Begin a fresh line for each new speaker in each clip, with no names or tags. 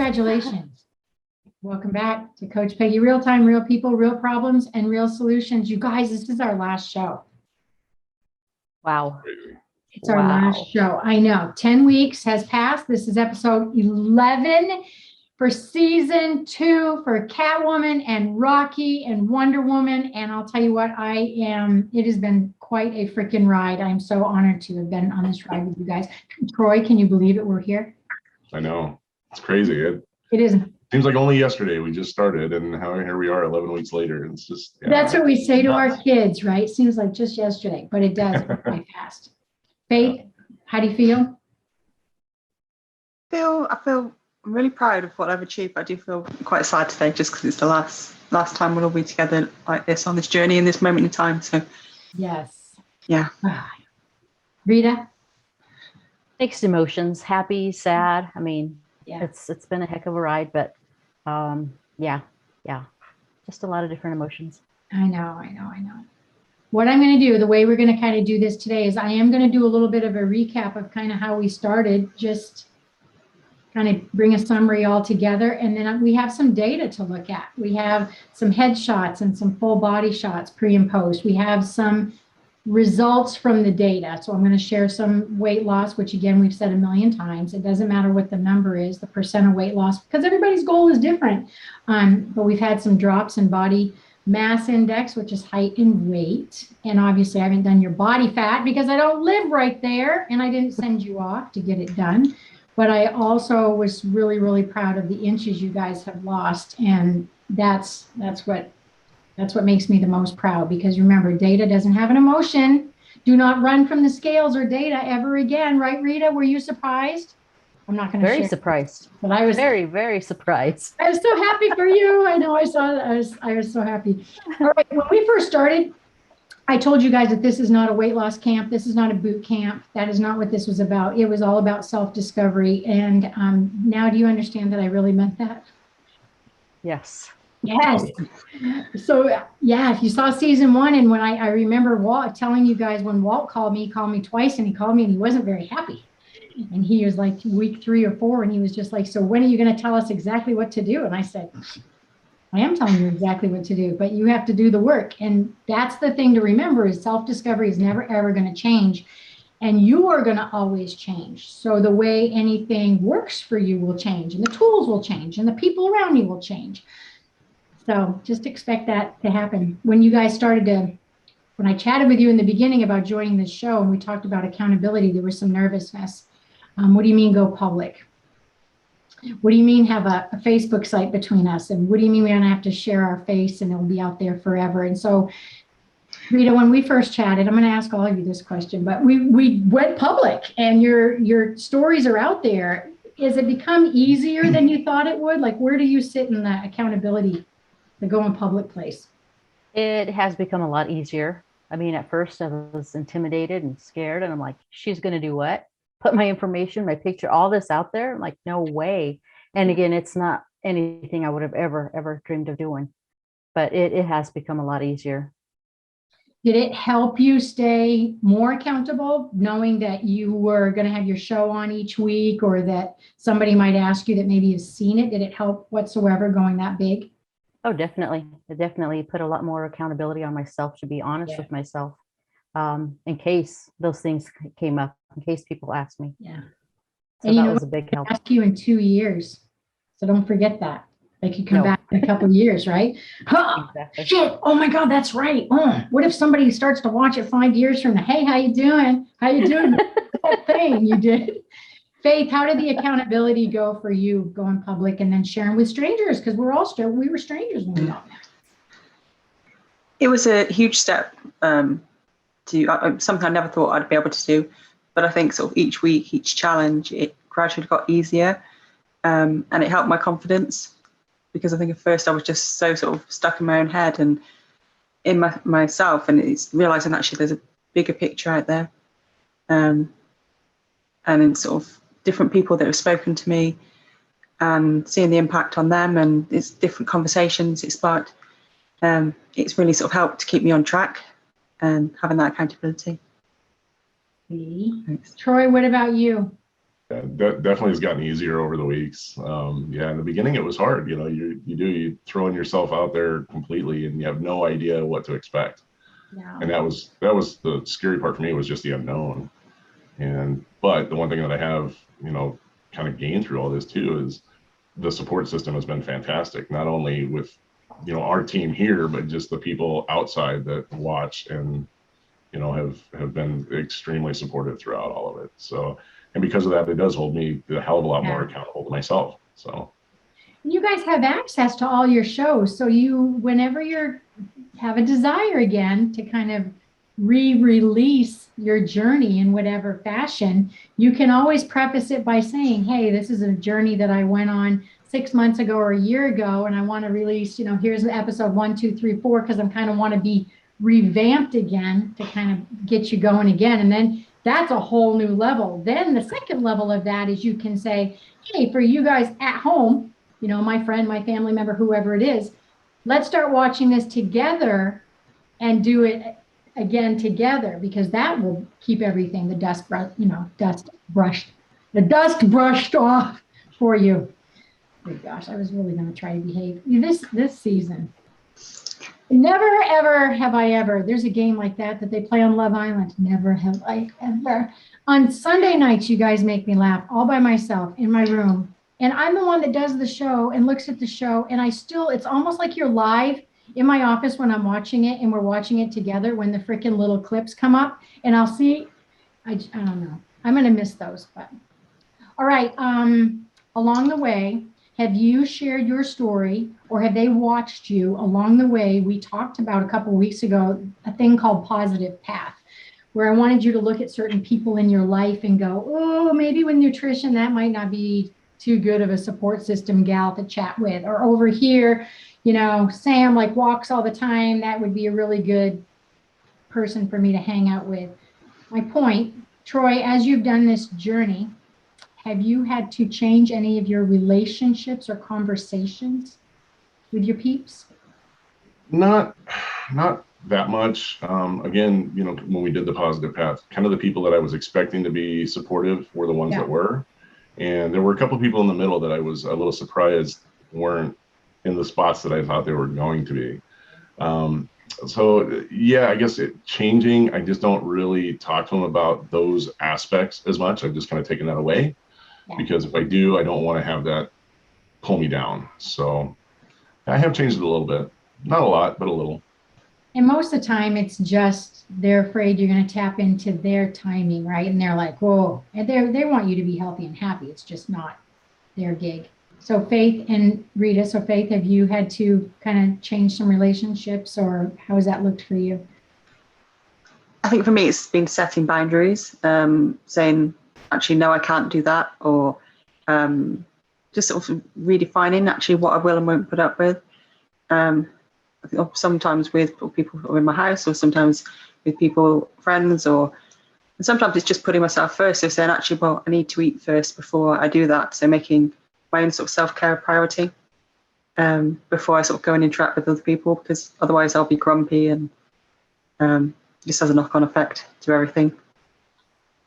Congratulations. Welcome back to Coach Peggy. Real time, real people, real problems, and real solutions. You guys, this is our last show.
Wow.
It's our last show. I know. 10 weeks has passed. This is episode 11 for season 2 for Catwoman and Rocky and Wonder Woman. And I'll tell you what, it has been quite a freaking ride. I'm so honored to have been on this ride with you guys. Troy, can you believe it? We're here.
I know. It's crazy.
It is.
Seems like only yesterday we just started, and here we are 11 weeks later. It's just,
that's what we say to our kids, right? Seems like just yesterday, but it does go quite fast. Faith, how do you feel?
I feel I'm really proud of what I've achieved. I do feel quite sad today just because it's the last time we'll all be together like this on this journey in this moment in time. So
yes.
Yeah.
Rita?
Mixed emotions, happy, sad. I mean, it's been a heck of a ride, but yeah. Just a lot of different emotions.
I know. What I'm going to do, the way we're going to kind of do this today is I am going to do a little bit of a recap of kind of how we started, just kind of bring a summary all together. And then we have some data to look at. We have some headshots and some full body shots pre and post. We have some results from the data. So I'm going to share some weight loss, which again, we've said a million times. It doesn't matter what the number is, the percent of weight loss, because everybody's goal is different. But we've had some drops in body mass index, which is height and weight. And obviously I haven't done your body fat because I don't live right there and I didn't send you off to get it done. But I also was really, really proud of the inches you guys have lost. And that's what makes me the most proud, because remember, data doesn't have an emotion. Do not run from the scales or data ever again. Right, Rita? Were you surprised? I'm not going to
Very surprised.
But I was
very, very surprised.
I was so happy for you. I know I saw that. I was so happy. All right. When we first started, I told you guys that this is not a weight loss camp. This is not a boot camp. That is not what this was about. It was all about self-discovery. And now do you understand that I really meant that?
Yes.
Yes. So yeah, if you saw season 1, and when I remember Walt telling you guys when Walt called me twice, and he called me and he wasn't very happy. And he was like week 3 or 4, and he was just like, so when are you going to tell us exactly what to do? And I said, I am telling you exactly what to do, but you have to do the work. And that's the thing to remember, is self-discovery is never, ever going to change. And you are going to always change. So the way anything works for you will change, and the tools will change, and the people around you will change. So just expect that to happen. When you guys when I chatted with you in the beginning about joining this show, and we talked about accountability, there was some nervousness. What do you mean go public? What do you mean have a Facebook site between us? And what do you mean we don't have to share our face and it'll be out there forever? And so, Rita, when we first chatted, I'm going to ask all of you this question, but we went public and your stories are out there. Has it become easier than you thought it would? Like, where do you sit in the accountability, the going public place?
It has become a lot easier. I mean, at first I was intimidated and scared, and I'm like, she's going to do what? Put my information, my picture, all this out there? I'm like, no way. And again, it's not anything I would have ever dreamed of doing, but it has become a lot easier.
Did it help you stay more accountable, knowing that you were going to have your show on each week, or that somebody might ask you that maybe you've seen it? Did it help whatsoever going that big?
Oh, definitely. It definitely put a lot more accountability on myself, to be honest with myself, in case those things came up, in case people asked me.
Yeah.
So that was a big help.
Ask you in 2 years. So don't forget that. They could come back in a couple of years, right? Exactly. Shit. Oh my God, that's right. What if somebody starts to watch it 5 years from now? Hey, how you doing? How you doing? That thing you did. Faith, how did the accountability go for you going public and then sharing with strangers? Because we were strangers when we met.
It was a huge step something I never thought I'd be able to do. But I think sort of each week, each challenge, it gradually got easier, and it helped my confidence, because I think at first I was just so sort of stuck in my own head and in myself, and it's realizing actually there's a bigger picture out there, and in sort of different people that have spoken to me and seeing the impact on them, and it's different conversations it sparked. It's really sort of helped to keep me on track and having that accountability.
Troy, what about you?
Yeah, that definitely has gotten easier over the weeks. Yeah, in the beginning it was hard. You throwing yourself out there completely, and you have no idea what to expect.
Yeah.
And that was the scary part for me, was just the unknown. But the one thing that I have, kind of gained through all this too, is the support system has been fantastic. Not only with, our team here, but just the people outside that watch and have been extremely supportive throughout all of it. So, and because of that, it does hold me a hell of a lot more accountable to myself. So
You guys have access to all your shows. So whenever you have a desire again to kind of re-release your journey in whatever fashion, you can always preface it by saying, hey, this is a journey that I went on 6 months ago or a year ago, and I want to release, here's episode 1, 2, 3, 4, because I'm kind of want to be revamped again to kind of get you going again. And then that's a whole new level. Then the second level of that is you can say, hey, for you guys at home, my friend, my family member, whoever it is, let's start watching this together and do it again together, because that will keep everything, the dust brushed off for you. Good gosh, I was really going to try to behave this season. Never ever have I ever. There's a game like that they play on Love Island. Never have I ever. On Sunday nights, you guys make me laugh all by myself in my room. And I'm the one that does the show and looks at the show. And it's almost like you're live in my office when I'm watching it, and we're watching it together when the freaking little clips come up. And I'll see, I don't know. I'm going to miss those. But all right. Along the way, have you shared your story, or have they watched you along the way? We talked about a couple of weeks ago a thing called Positive Path, where I wanted you to look at certain people in your life and go, oh, maybe with nutrition, that might not be too good of a support system gal to chat with. Or over here, Sam walks all the time. That would be a really good person for me to hang out with. My point, Troy, as you've done this journey, have you had to change any of your relationships or conversations with your peeps?
not that much. Again, when we did the Positive Path, kind of the people that I was expecting to be supportive were the ones that were. And there were a couple of people in the middle that I was a little surprised weren't in the spots that I thought they were going to be. So yeah, I guess changing, I just don't really talk to them about those aspects as much. I've just kind of taken that away, because if I do, I don't want to have that pull me down. So I have changed it a little bit, not a lot, but a little.
And most of the time it's just, they're afraid you're going to tap into their timing, right? And they're like, whoa, and they want you to be healthy and happy. It's just not their gig. So Faith and Rita, Faith, have you had to kind of change some relationships, or how has that looked for you?
I think for me, it's been setting boundaries, saying, actually, no, I can't do that, or just sort of redefining actually what I will and won't put up with. I think sometimes with people who are in my house, or sometimes with people, friends, and sometimes it's just putting myself first. So saying, actually, well, I need to eat first before I do that. So making my own sort of self-care a priority before I sort of go and interact with other people, because otherwise I'll be grumpy, and just has a knock-on effect to everything.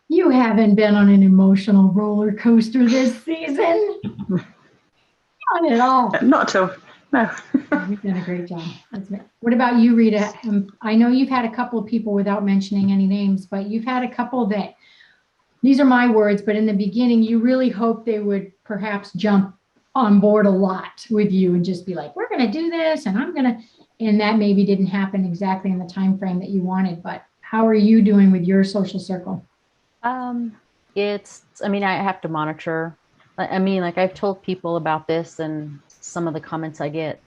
You haven't been on an emotional roller coaster this season. Not at all.
Not at all. No.
You've done a great job. What about you, Rita? I know you've had a couple of people, without mentioning any names, but you've had a couple that, these are my words, but in the beginning, you really hoped they would perhaps jump on board a lot with you and just be like, we're going to do this, and and that maybe didn't happen exactly in the time frame that you wanted. But how are you doing with your social circle?
I have to monitor. I've told people about this, and some of the comments I get,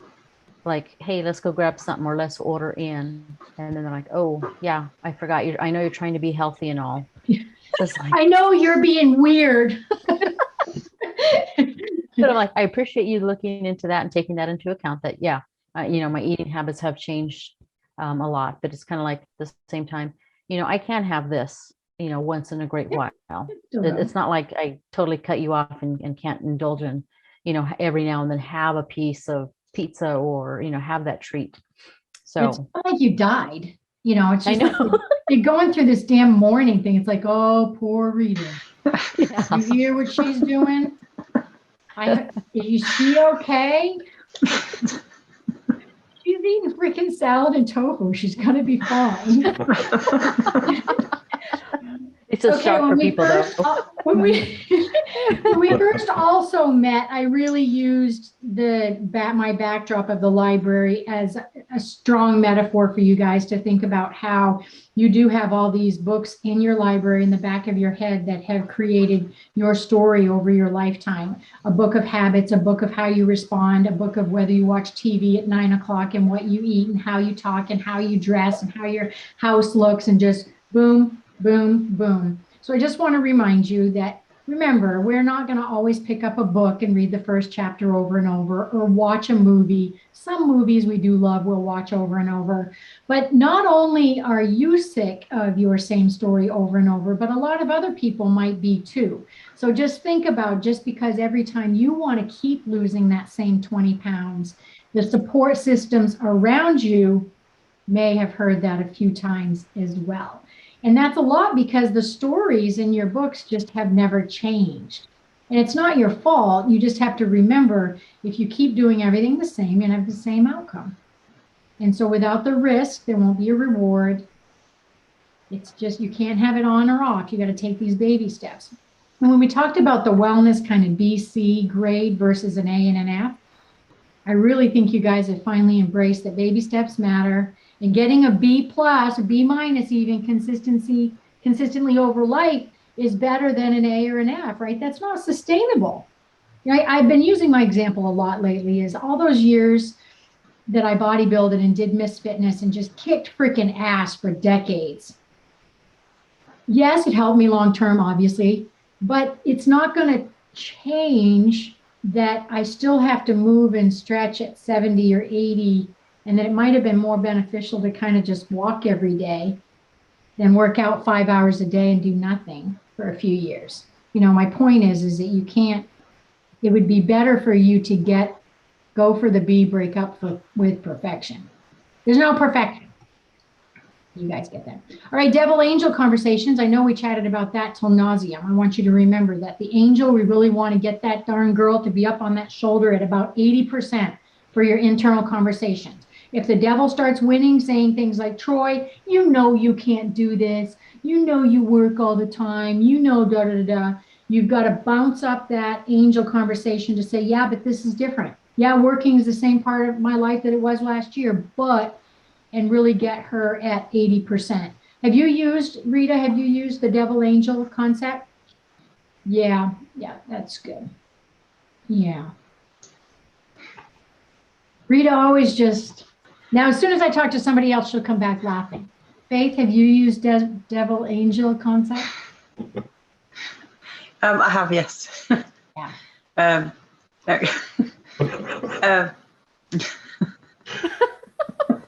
like, hey, let's go grab something, or let's order in. And then they're like, oh yeah, I forgot I know you're trying to be healthy and all.
I know you're being weird.
But I'm like, I appreciate you looking into that and taking that into account, that, my eating habits have changed a lot, but it's kind of like at the same time, I can have this, once in a great while. It's not like I totally cut you off and can't indulge in, every now and then have a piece of pizza, or, have that treat. So
it's not like you died, it's just
I know.
like you're going through this damn mourning thing. It's like, oh, poor Rita.
Yeah.
You hear what she's doing? Is she okay? She's eating freaking salad and tofu. She's gonna be fine.
It's a shock for people though.
When we first also met, I really used my backdrop of the library as a strong metaphor for you guys to think about how you do have all these books in your library in the back of your head that have created your story over your lifetime. A book of habits, a book of how you respond, a book of whether you watch TV at 9 o'clock and what you eat and how you talk and how you dress and how your house looks, and just boom, boom, boom. So I just want to remind you that, remember, we're not going to always pick up a book and read the first chapter over and over, or watch a movie. Some movies we do love, we'll watch over and over. But not only are you sick of your same story over and over, but a lot of other people might be too. So just think about, just because every time you want to keep losing that same 20 pounds, the support systems around you may have heard that a few times as well. And that's a lot because the stories in your books just have never changed. And it's not your fault. You just have to remember, if you keep doing everything the same, you're going to have the same outcome. And so without the risk, there won't be a reward. It's just, you can't have it on or off. You got to take these baby steps. And when we talked about the wellness kind of B, C grade versus an A and an F, I really think you guys have finally embraced that baby steps matter. And getting a B plus, a B minus even consistently over life is better than an A or an F, right? That's not sustainable. I've been using my example a lot lately, is all those years that I bodybuilded and did Miss Fitness and just kicked freaking ass for decades. Yes, it helped me long-term, obviously, but it's not going to change that I still have to move and stretch at 70 or 80, and that it might have been more beneficial to kind of just walk every day than work out 5 hours a day and do nothing for a few years. My point is that you can't, it would be better for you to go for the B, break up with perfection. There's no perfection. You guys get that. All right, devil angel conversations. I know we chatted about that till nauseam. I want you to remember that the angel, we really want to get that darn girl to be up on that shoulder at about 80% for your internal conversations. If the devil starts winning, saying things like, Troy, you can't do this. You work all the time. Da, da, da. You've got to bounce up that angel conversation to say, yeah, but this is different. Yeah, working is the same part of my life that it was last year, and really get her at 80%. Rita, have you used the devil angel concept? Yeah, that's good. Yeah. Rita always now as soon as I talk to somebody else, she'll come back laughing. Faith, have you used devil angel concept?
I have, yes.
Yeah.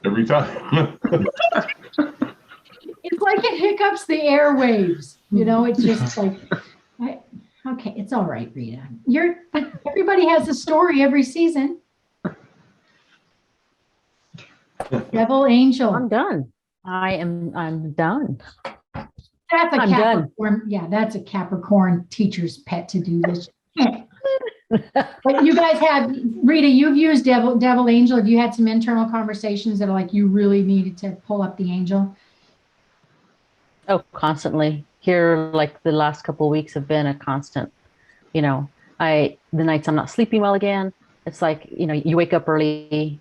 Every time.
It's like it hiccups the airwaves. It's just like, okay, it's all right, Rita. Everybody has a story every season. Devil angel.
I'm done. I'm done.
That's a
I'm
Capricorn. Done. Yeah, that's a Capricorn teacher's pet to do this. But you guys Rita, you've used devil angel. Have you had some internal conversations that are like you really needed to pull up the angel?
Oh, constantly. Here, like the last couple of weeks have been a constant. The nights I'm not sleeping well again, it's like, you wake up early,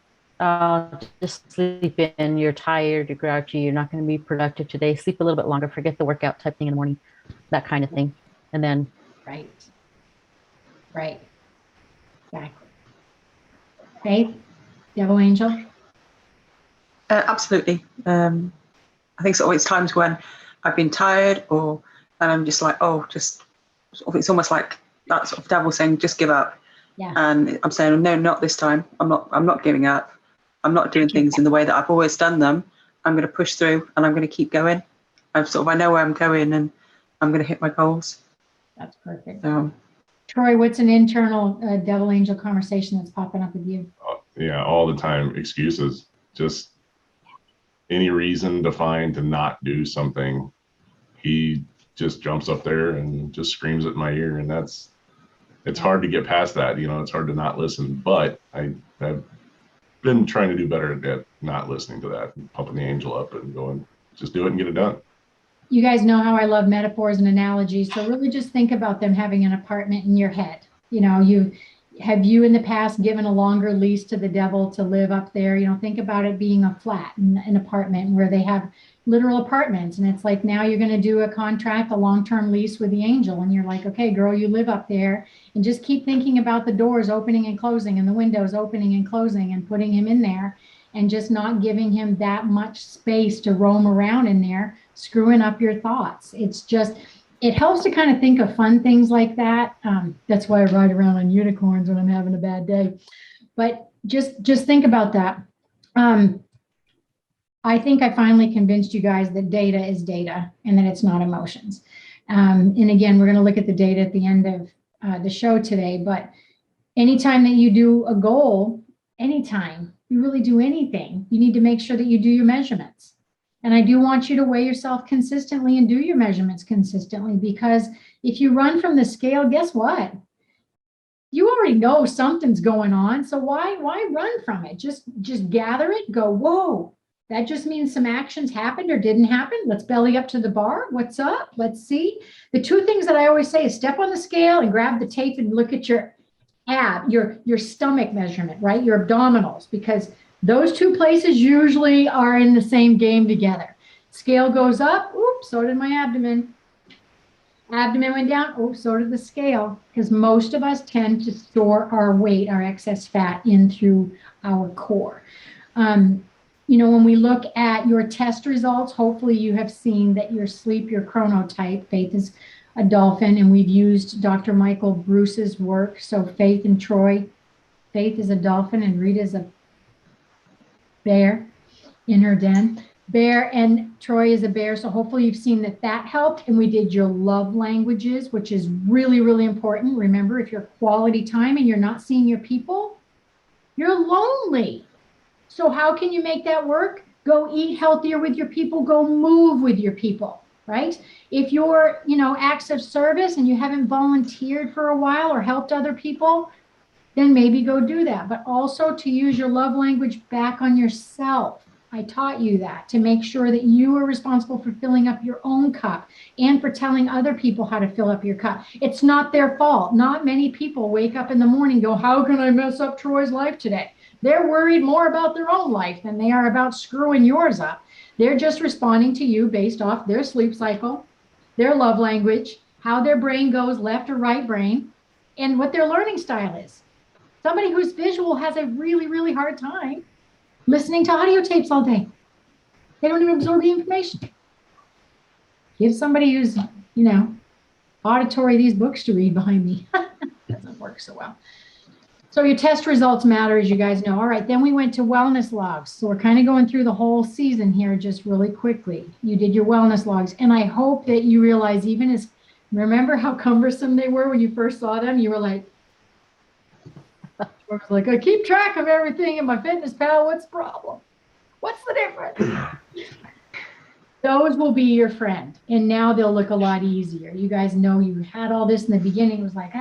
just sleep in, you're tired, you're grouchy, you're not going to be productive today, sleep a little bit longer, forget the workout type thing in the morning, that kind of thing. And then
right, exactly. Faith, devil angel.
Absolutely. I think it's times when I've been tired, and I'm just like, it's almost like that sort of devil saying, just give up.
Yeah. And
I'm saying, no, not this time. I'm not giving up. I'm not doing things in the way that I've always done them. I'm going to push through and I'm going to keep going. I know where I'm going and I'm going to hit my goals.
That's perfect. Troy, what's an internal devil angel conversation that's popping up with you?
Yeah, all the time. Excuses. Just any reason to find to not do something. He just jumps up there and just screams at my ear. And it's hard to get past that. It's hard to not listen, but I've been trying to do better at not listening to that, and pumping the angel up and going, just do it and get it done.
You guys know how I love metaphors and analogies. So really just think about them having an apartment in your head. Have you in the past given a longer lease to the devil to live up there? Think about it being a flat, an apartment where they have literal apartments. And it's like, now you're going to do a contract, a long-term lease with the angel. And you're like, okay, girl, you live up there, and just keep thinking about the doors opening and closing and the windows opening and closing and putting him in there, and just not giving him that much space to roam around in there, screwing up your thoughts. It helps to kind of think of fun things like that. That's why I ride around on unicorns when I'm having a bad day. But just think about that. I think I finally convinced you guys that data is data and that it's not emotions. And again, we're going to look at the data at the end of the show today. But anytime that you do a goal, anytime you really do anything, you need to make sure that you do your measurements. And I do want you to weigh yourself consistently and do your measurements consistently, because if you run from the scale, guess what? You already know something's going on. So why run from it? Just gather it, go, whoa, that just means some actions happened or didn't happen. Let's belly up to the bar. What's up? Let's see. The two things that I always say is step on the scale and grab the tape and look at your your stomach measurement, right? Your abdominals, because those two places usually are in the same game together. Scale goes up, oops, so did my abdomen. Abdomen went down, oh, so did the scale, because most of us tend to store our weight, our excess fat, in through our core. When we look at your test results, hopefully you have seen that your sleep, your chronotype, Faith is a dolphin, and we've used Dr. Michael Bruce's work. So Faith and Troy, Faith is a dolphin and Rita is a bear in her den. Bear and Troy is a bear. So hopefully you've seen that helped. And we did your love languages, which is really, really important. Remember, if you're quality time and you're not seeing your people, you're lonely. So how can you make that work? Go eat healthier with your people, go move with your people, right? If you're, acts of service and you haven't volunteered for a while or helped other people, then maybe go do that. But also to use your love language back on yourself. I taught you that, to make sure that you are responsible for filling up your own cup and for telling other people how to fill up your cup. It's not their fault. Not many people wake up in the morning and go, how can I mess up Troy's life today? They're worried more about their own life than they are about screwing yours up. They're just responding to you based off their sleep cycle, their love language, how their brain goes, left or right brain, and what their learning style is. Somebody who's visual has a really, really hard time listening to audio tapes all day. They don't even absorb the information. Give somebody who's, auditory these books to read behind me. Doesn't work so well. So your test results matter, as you guys know. All right, then we went to wellness logs. So we're kind of going through the whole season here just really quickly. You did your wellness logs, and I hope that you realize, remember how cumbersome they were when you first saw them? You were like, I keep track of everything in my FitnessPal. What's the problem? What's the difference? Those will be your friend, and now they'll look a lot easier. You guys know you had all this in the beginning. It was like,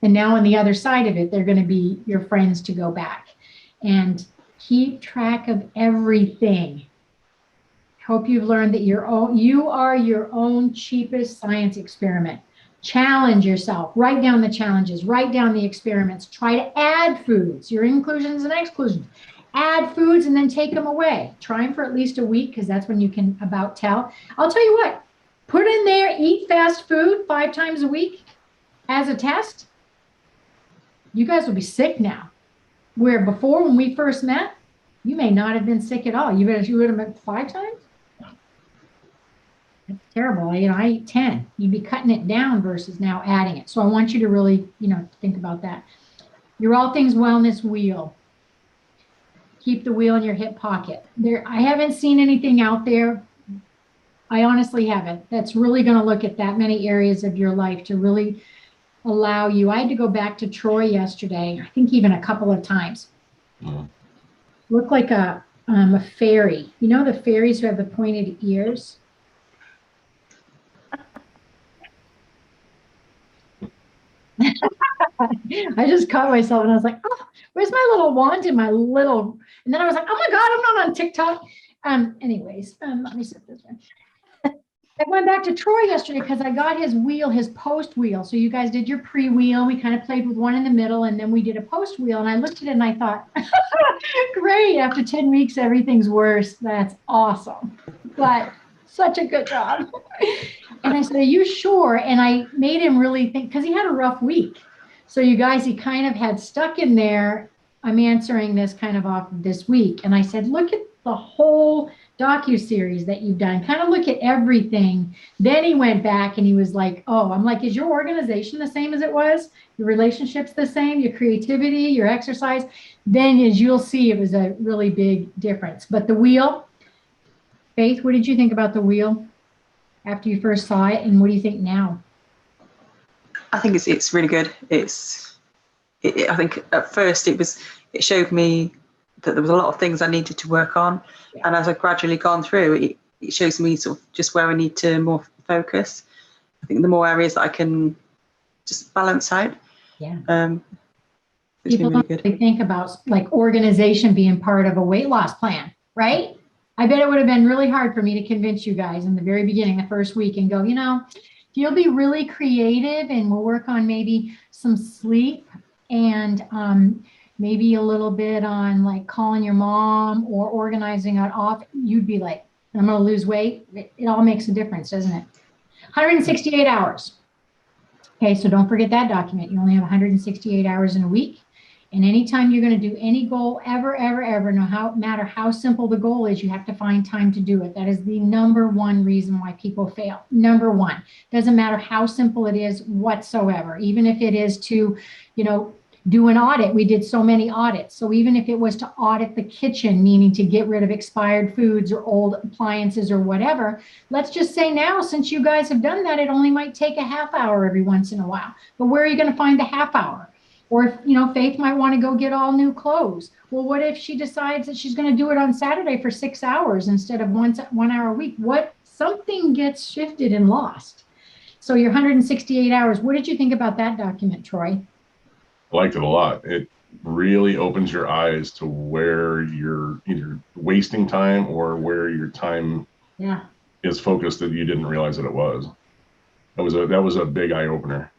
and now on the other side of it, they're going to be your friends to go back and keep track of everything. Hope you've learned that you are your own cheapest science experiment. Challenge yourself. Write down the challenges. Write down the experiments. Try to add foods, your inclusions and exclusions. Add foods and then take them away. Try them for at least a week, because that's when you can about tell. I'll tell you what, put in there, eat fast food 5 times a week as a test. You guys will be sick now. Where before, when we first met, you may not have been sick at all. You would have met 5 times? That's terrible. I eat 10. You'd be cutting it down versus now adding it. So I want you to really, think about that. Your All Things Wellness wheel. Keep the wheel in your hip pocket. I haven't seen anything out there. I honestly haven't. That's really going to look at that many areas of your life to really allow you. I had to go back to Troy yesterday, I think even a couple of times. Looked like a fairy. The fairies who have the pointed ears? I just caught myself and I was like, oh, where's my little wand and my little, and then I was like, oh my God, I'm not on TikTok. Anyways, let me set this one. I went back to Troy yesterday because I got his wheel, his post wheel. So you guys did your pre-wheel. We kind of played with one in the middle, and then we did a post wheel. And I looked at it and I thought, great, after 10 weeks, everything's worse. That's awesome. But such a good job. And I said, are you sure? And I made him really think, because he had a rough week. So you guys, he kind of had stuck in there. I'm answering this kind of off this week. And I said, look at the whole docuseries that you've done, kind of look at everything. Then he went back and he was like, oh, I'm like, is your organization the same as it was? Your relationships the same, your creativity, your exercise? Then as you'll see, it was a really big difference. But the wheel, Faith, what did you think about the wheel after you first saw it? And what do you think now?
I think it's really good. I think at first it showed me that there was a lot of things I needed to work on. Yeah. And as I've gradually gone through, it shows me sort of just where I need to more focus. I think the more areas that I can just balance out.
Yeah.
It's
People
been really
don't
good.
really think about like organization being part of a weight loss plan, right? I bet it would have been really hard for me to convince you guys in the very beginning, the first week, and go, you'll be really creative and we'll work on maybe some sleep and maybe a little bit on like calling your mom or organizing it off. You'd be like, I'm going to lose weight. It all makes a difference, doesn't it? 168 hours. Okay, so don't forget that document. You only have 168 hours in a week. And anytime you're going to do any goal ever, no matter how simple the goal is, you have to find time to do it. That is the number one reason why people fail. Number one, doesn't matter how simple it is whatsoever. Even if it is to, do an audit. We did so many audits. So even if it was to audit the kitchen, meaning to get rid of expired foods or old appliances or whatever, let's just say now, since you guys have done that, it only might take a half hour every once in a while. But where are you going to find the half hour? Or if, Faith might want to go get all new clothes. Well, what if she decides that she's going to do it on Saturday for 6 hours instead of 1 hour a week? Something gets shifted and lost. So your 168 hours, what did you think about that document, Troy?
I liked it a lot. It really opens your eyes to where you're either wasting time or where your time is focused that you didn't realize that it was. That was a big eye opener.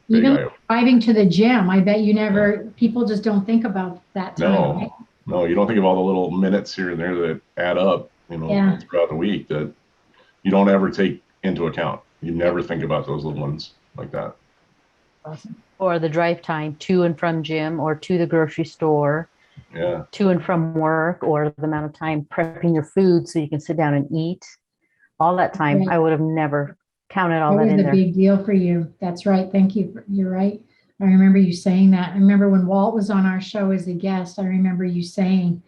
Even driving to the gym, I bet people just don't think about that time.
No,
right?
no, you don't think of all the little minutes here and there that add up, throughout the week that you don't ever take into account. You never think about those little ones like that.
Awesome.
Or the drive time to and from gym or to the grocery store, to and from work, or the amount of time prepping your food so you can sit down and eat. All that time, I would have never counted all that in there.
That was a big deal for you. That's right. Thank you. You're right. I remember you saying that. I remember when Walt was on our show as a guest, I remember you saying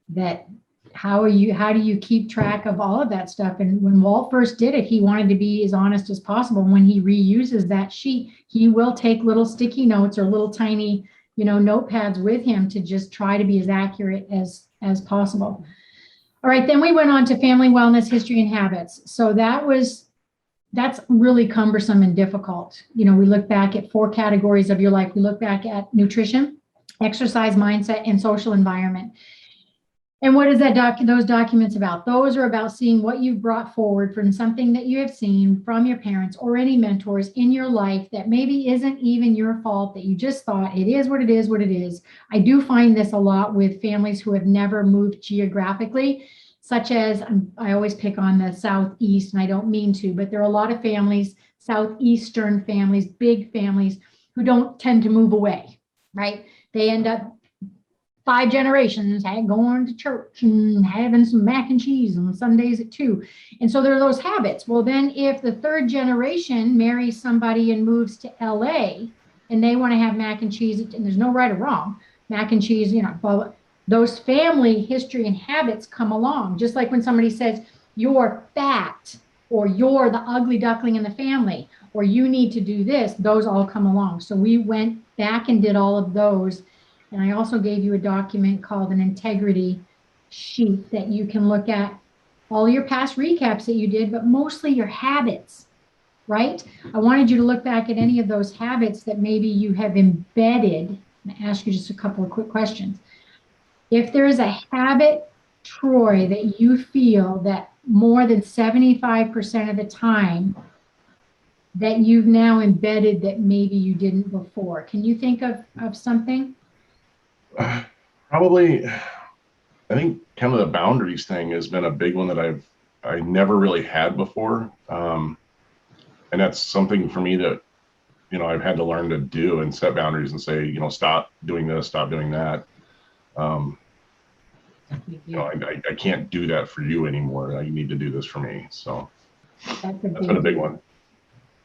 that how do you keep track of all of that stuff? And when Walt first did it, he wanted to be as honest as possible. When he reuses that sheet, he will take little sticky notes or little tiny, notepads with him to just try to be as accurate as possible. All right, then we went on to family wellness, history, and habits. So that's really cumbersome and difficult. We look back at 4 categories of your life. We look back at nutrition, exercise, mindset, and social environment. And what is those documents about? Those are about seeing what you've brought forward from something that you have seen from your parents or any mentors in your life that maybe isn't even your fault, that you just thought it is what it is. I do find this a lot with families who have never moved geographically, such as I always pick on the Southeast, and I don't mean to, but there are a lot of families, Southeastern families, big families, who don't tend to move away, right? They end up 5 generations going to church and having some mac and cheese on Sundays at 2. And so there are those habits. Well, then if the 3rd generation marries somebody and moves to LA and they want to have mac and cheese, and there's no right or wrong, mac and cheese, those family history and habits come along. Just like when somebody says, you're fat, or you're the ugly duckling in the family, or you need to do this, those all come along. So we went back and did all of those. And I also gave you a document called an integrity sheet that you can look at all your past recaps that you did, but mostly your habits. right? I wanted you to look back at any of those habits that maybe you have embedded. And ask you just a couple of quick questions. If there is a habit, Troy, that you feel that more than 75% of the time that you've now embedded that maybe you didn't before, can you think of something?
Probably, I think kind of the boundaries thing has been a big one that I never really had before. And that's something for me that, you know, I've had to learn to do and set boundaries and say, you know, stop doing this, stop doing that. You know, I can't do that for you anymore. You need to do this for me. So that's been a big one.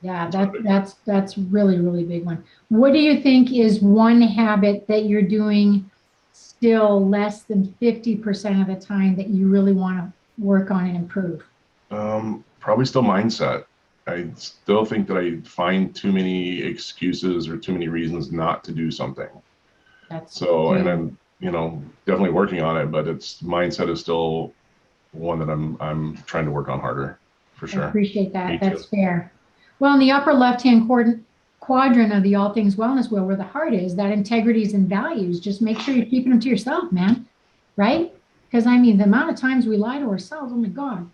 Yeah, that's really, really big one. What do you think is one habit that you're doing still less than 50% of the time that you really want to work on and improve?
Probably still mindset. I still think that I find too many excuses or too many reasons not to do something. And I'm, you know, definitely working on it, but mindset is still one that I'm trying to work on harder, for sure.
I appreciate that. That's fair. Well, in the upper left-hand quadrant of the All Things Wellness wheel, where the heart is, that integrities and values, just make sure you're keeping them to yourself, man. Right? Because I mean, the amount of times we lie to ourselves, oh my God.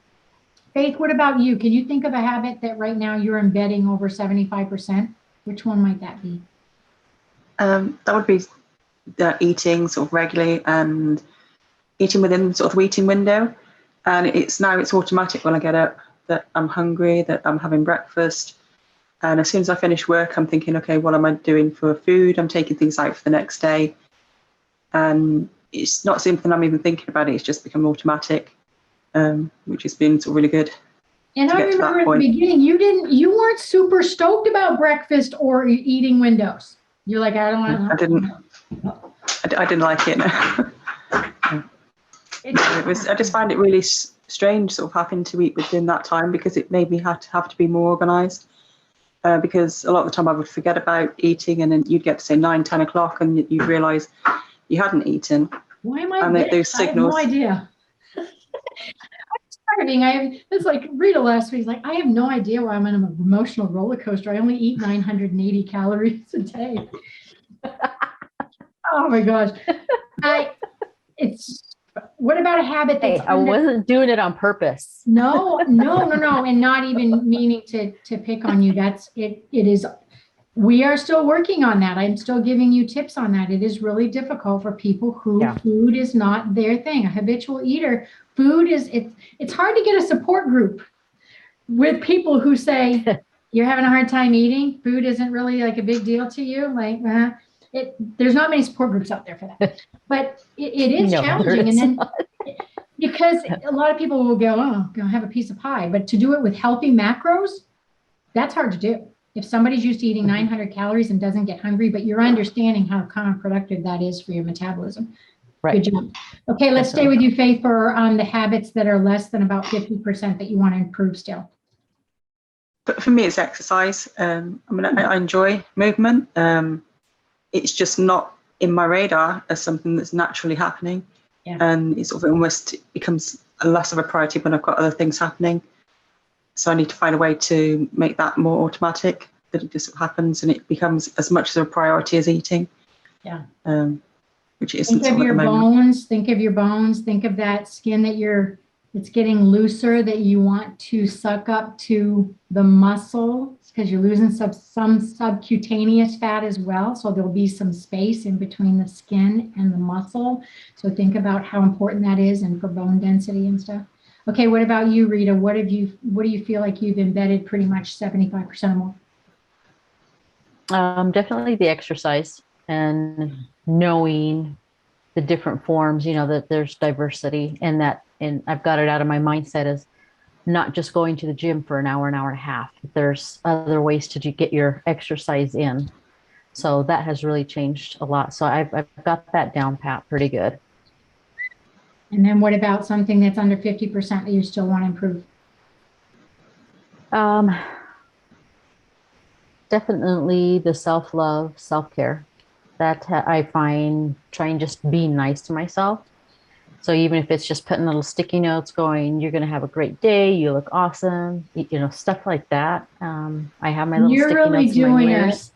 Faith, what about you? Can you think of a habit that right now you're embedding over 75%? Which one might that be?
That would be eating sort of regularly and eating within sort of the eating window. And it's automatic when I get up that I'm hungry, that I'm having breakfast. And as soon as I finish work, I'm thinking, okay, what am I doing for food? I'm taking things out for the next day. And it's not something I'm even thinking about. It's just become automatic, which has been sort of really good.
And I remember at the beginning, you weren't super stoked about breakfast or eating windows. You're like, I don't want to.
I didn't like it. I just find it really strange sort of having to eat within that time, because it made me have to be more organized. Because a lot of the time I would forget about eating, and then you'd get to say 9, 10 o'clock and you'd realize you hadn't eaten.
Why am I those signals? I have no idea. It's like Rita last week. Like, I have no idea why I'm on an emotional roller coaster. I only eat 980 calories a day. Oh my gosh. What about a habit that's
I wasn't doing it on purpose.
No. And not even meaning to pick on you. It is, we are still working on that. I'm still giving you tips on that. It is really difficult for people who food is not their thing. A habitual eater, it's hard to get a support group with people who say, you're having a hard time eating, food isn't really like a big deal to you. Like, there's not many support groups out there for that, but it is challenging. And then because a lot of people will go, oh, go have a piece of pie, but to do it with healthy macros, that's hard to do. If somebody's used to eating 900 calories and doesn't get hungry, but you're understanding how counterproductive that is for your metabolism. Right. Good job. Okay, let's stay with you, Faith, for the habits that are less than about 50% that you want to improve still.
But for me, it's exercise. I enjoy movement. It's just not in my radar as something that's naturally happening. Yeah. And it sort of almost becomes less of a priority when I've got other things happening. So I need to find a way to make that more automatic, that it just happens and it becomes as much as a priority as eating. Yeah. Which isn't.
Think of your bones. Think of your bones. Think of that skin it's getting looser, that you want to suck up to the muscle, because you're losing some subcutaneous fat as well. So there'll be some space in between the skin and the muscle. So think about how important that is, and for bone density and stuff. Okay, what about you, Rita? What do you feel like you've embedded pretty much 75% or more?
Definitely the exercise and knowing the different forms, that there's diversity, and I've got it out of my mindset as not just going to the gym for an hour and a half. There's other ways to get your exercise in. So that has really changed a lot. So I've got that down pat pretty good.
And then what about something that's under 50% that you still want to improve?
Definitely the self-love, self-care. That I find trying just being nice to myself So even if it's just putting little sticky notes going, you're going to have a great day, you look awesome, stuff like that. I have my little
You're
sticky
really
notes in my
doing
mirrors.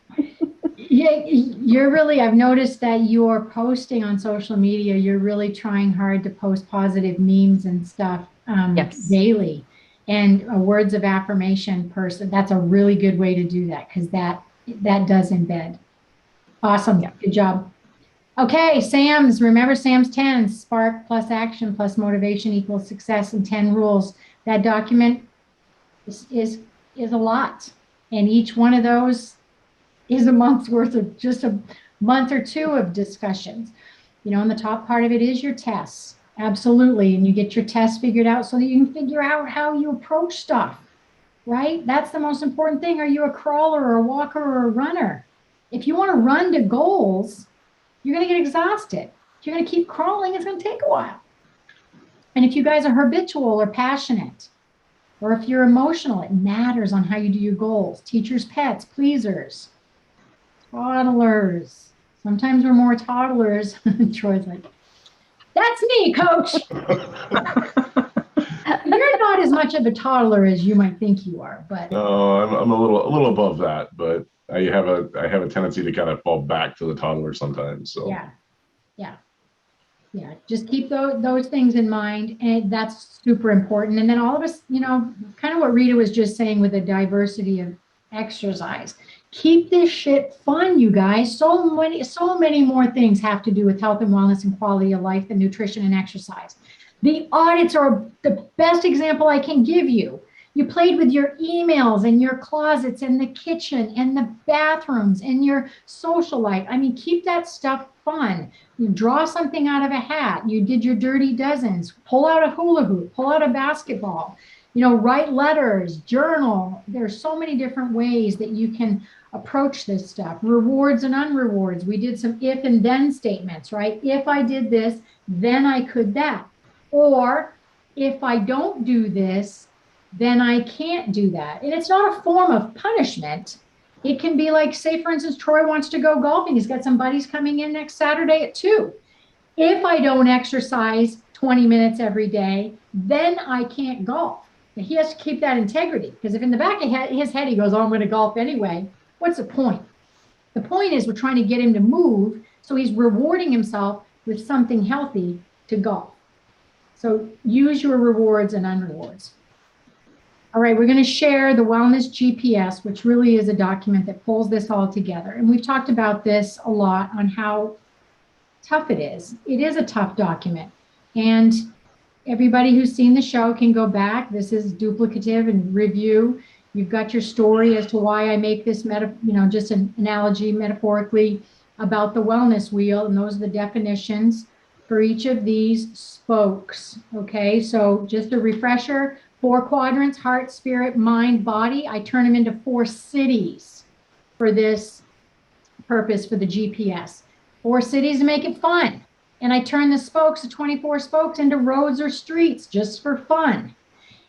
Yeah, I've noticed that you're posting on social media, you're really trying hard to post positive memes and stuff
Yes.
daily. And words of affirmation person, that's a really good way to do that because that does embed. Awesome.
Yeah.
Good job. Okay, remember Sam's 10, spark plus action plus motivation equals success, and 10 rules. That document is a lot. And each one of those is a month's worth of just a month or two of discussions. And the top part of it is your tests. Absolutely. And you get your tests figured out so that you can figure out how you approach stuff, right? That's the most important thing. Are you a crawler or a walker or a runner? If you want to run to goals, you're going to get exhausted. If you're going to keep crawling, it's going to take a while. And if you guys are habitual or passionate, or if you're emotional, it matters on how you do your goals. Teachers, pets, pleasers, toddlers. Sometimes we're more toddlers. Troy's like, that's me, coach. You're not as much of a toddler as you might think you are, but
No, I'm a little above that, but I have a tendency to kind of fall back to the toddler sometimes. So
yeah. Just keep those things in mind, and that's super important. And then all of us, kind of what Rita was just saying with the diversity of exercise. Keep this shit fun, you guys. So many more things have to do with health and wellness and quality of life than nutrition and exercise. The audits are the best example I can give you. You played with your emails and your closets and the kitchen and the bathrooms and your social life. I mean, keep that stuff fun. You draw something out of a hat. You did your dirty dozens. Pull out a hula hoop. Pull out a basketball. Write letters, journal. There's so many different ways that you can approach this stuff. Rewards and unrewards. We did some if and then statements, right? If I did this, then I could that. Or if I don't do this, then I can't do that. And it's not a form of punishment. It can be like, say, for instance, Troy wants to go golfing. He's got some buddies coming in next Saturday at 2. If I don't exercise 20 minutes every day, then I can't golf. And he has to keep that integrity, because if in the back of his head he goes, oh, I'm going to golf anyway, what's the point? The point is we're trying to get him to move, so he's rewarding himself with something healthy to golf. So use your rewards and unrewards. All right, we're going to share the Wellness GPS, which really is a document that pulls this all together. And we've talked about this a lot on how tough it is. It is a tough document. And everybody who's seen the show can go back. This is duplicative and review. You've got your story as to why I make this, just an analogy metaphorically about the wellness wheel. And those are the definitions for each of these spokes. Okay, so just a refresher. 4 quadrants: heart, spirit, mind, body. I turn them into 4 cities for this purpose for the GPS. 4 cities to make it fun. And I turn the spokes, the 24 spokes, into roads or streets just for fun.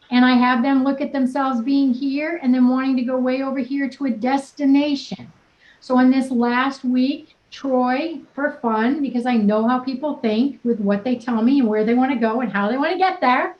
And I have them look at themselves being here and then wanting to go way over here to a destination. So in this last week, Troy, for fun, because I know how people think with what they tell me and where they want to go and how they want to get there,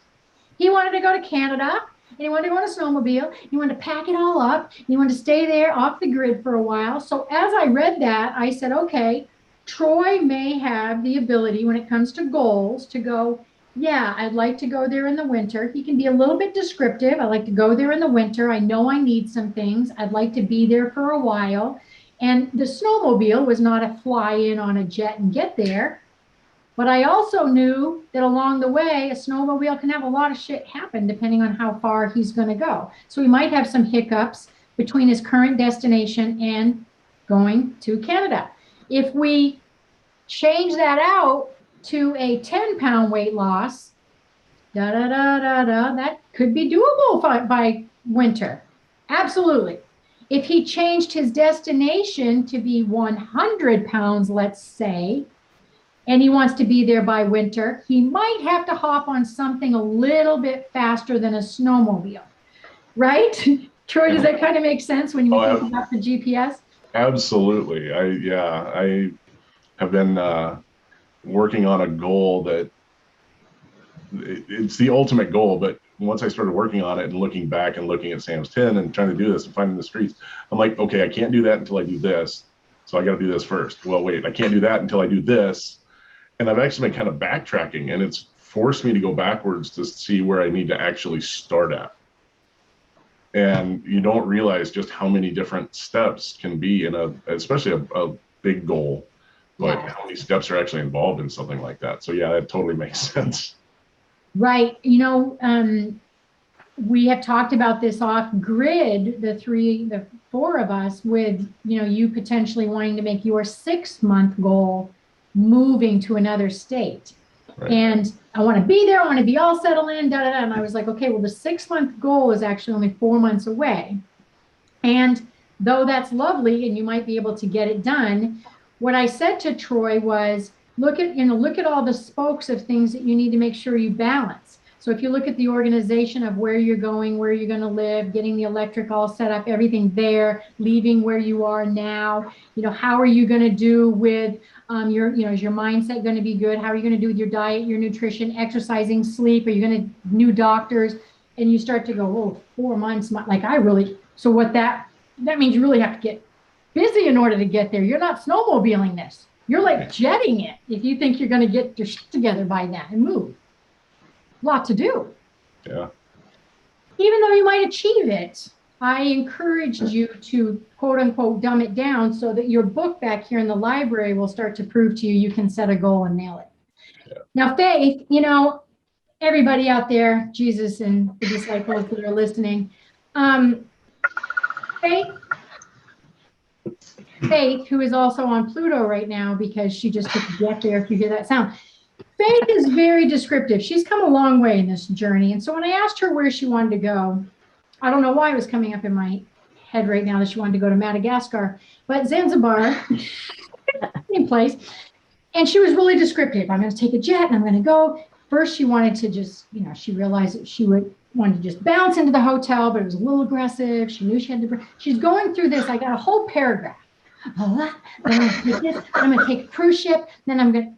he wanted to go to Canada, and he wanted to go on a snowmobile. He wanted to pack it all up. He wanted to stay there off the grid for a while. So as I read that, I said, okay, Troy may have the ability when it comes to goals to go, yeah, I'd like to go there in the winter. He can be a little bit descriptive. I like to go there in the winter. I know I need some things. I'd like to be there for a while. And the snowmobile was not a fly in on a jet and get there. But I also knew that along the way, a snowmobile can have a lot of shit happen depending on how far he's going to go. So he might have some hiccups between his current destination and going to Canada. If we change that out to a 10-pound weight loss, that could be doable by winter. Absolutely. If he changed his destination to be 100 pounds, let's say, and he wants to be there by winter, he might have to hop on something a little bit faster than a snowmobile, right? Troy, does that kind of make sense when you think about the GPS?
Absolutely. I have been working on a goal that it's the ultimate goal. But once I started working on it and looking back and looking at Sam's 10 and trying to do this and finding the streets, I'm like, okay, I can't do that until I do this. So I got to do this first. Well, wait, I can't do that until I do this. And I've actually been kind of backtracking, and it's forced me to go backwards to see where I need to actually start at. And you don't realize just how many different steps can be in especially a big goal, but how many steps are actually involved in something like that. So yeah, that totally makes sense.
Right. We have talked about this off grid, the four of us, with, you potentially wanting to make your 6-month goal moving to another state.
Right.
And I want to be there. I want to be all settled in, da, da, da. And I was like, okay, well, the 6-month goal is actually only 4 months away. And though that's lovely and you might be able to get it done, what I said to Troy was, look at all the spokes of things that you need to make sure you balance. So if you look at the organization of where you're going, where you're going to live, getting the electric all set up, everything there, leaving where you are now, how are you going to do with is your mindset going to be good? How are you going to do with your diet, your nutrition, exercising, sleep? Are you going to new doctors? And you start to go, 4 months, so what that means you really have to get busy in order to get there. You're not snowmobiling this. You're like jetting it if you think you're going to get your shit together by then and move. Lot to do.
Yeah.
Even though you might achieve it, I encouraged you to quote unquote dumb it down so that your book back here in the library will start to prove to you can set a goal and nail it.
Yeah.
Now, Faith, everybody out there, Jesus and the disciples that are listening, Faith, who is also on Pluto right now because she just took a jet there, if you hear that sound. Faith is very descriptive. She's come a long way in this journey. And so when I asked her where she wanted to go, I don't know why it was coming up in my head right now that she wanted to go to Madagascar, but Zanzibar, same place. And she was really descriptive. I'm going to take a jet and I'm going to go. First, she wanted to just, she realized that she wanted to just bounce into the hotel, but it was a little aggressive. She knew she had to, she's going through this. I got a whole paragraph. Then I'm going to take this, I'm going to take a cruise ship, then I'm going to,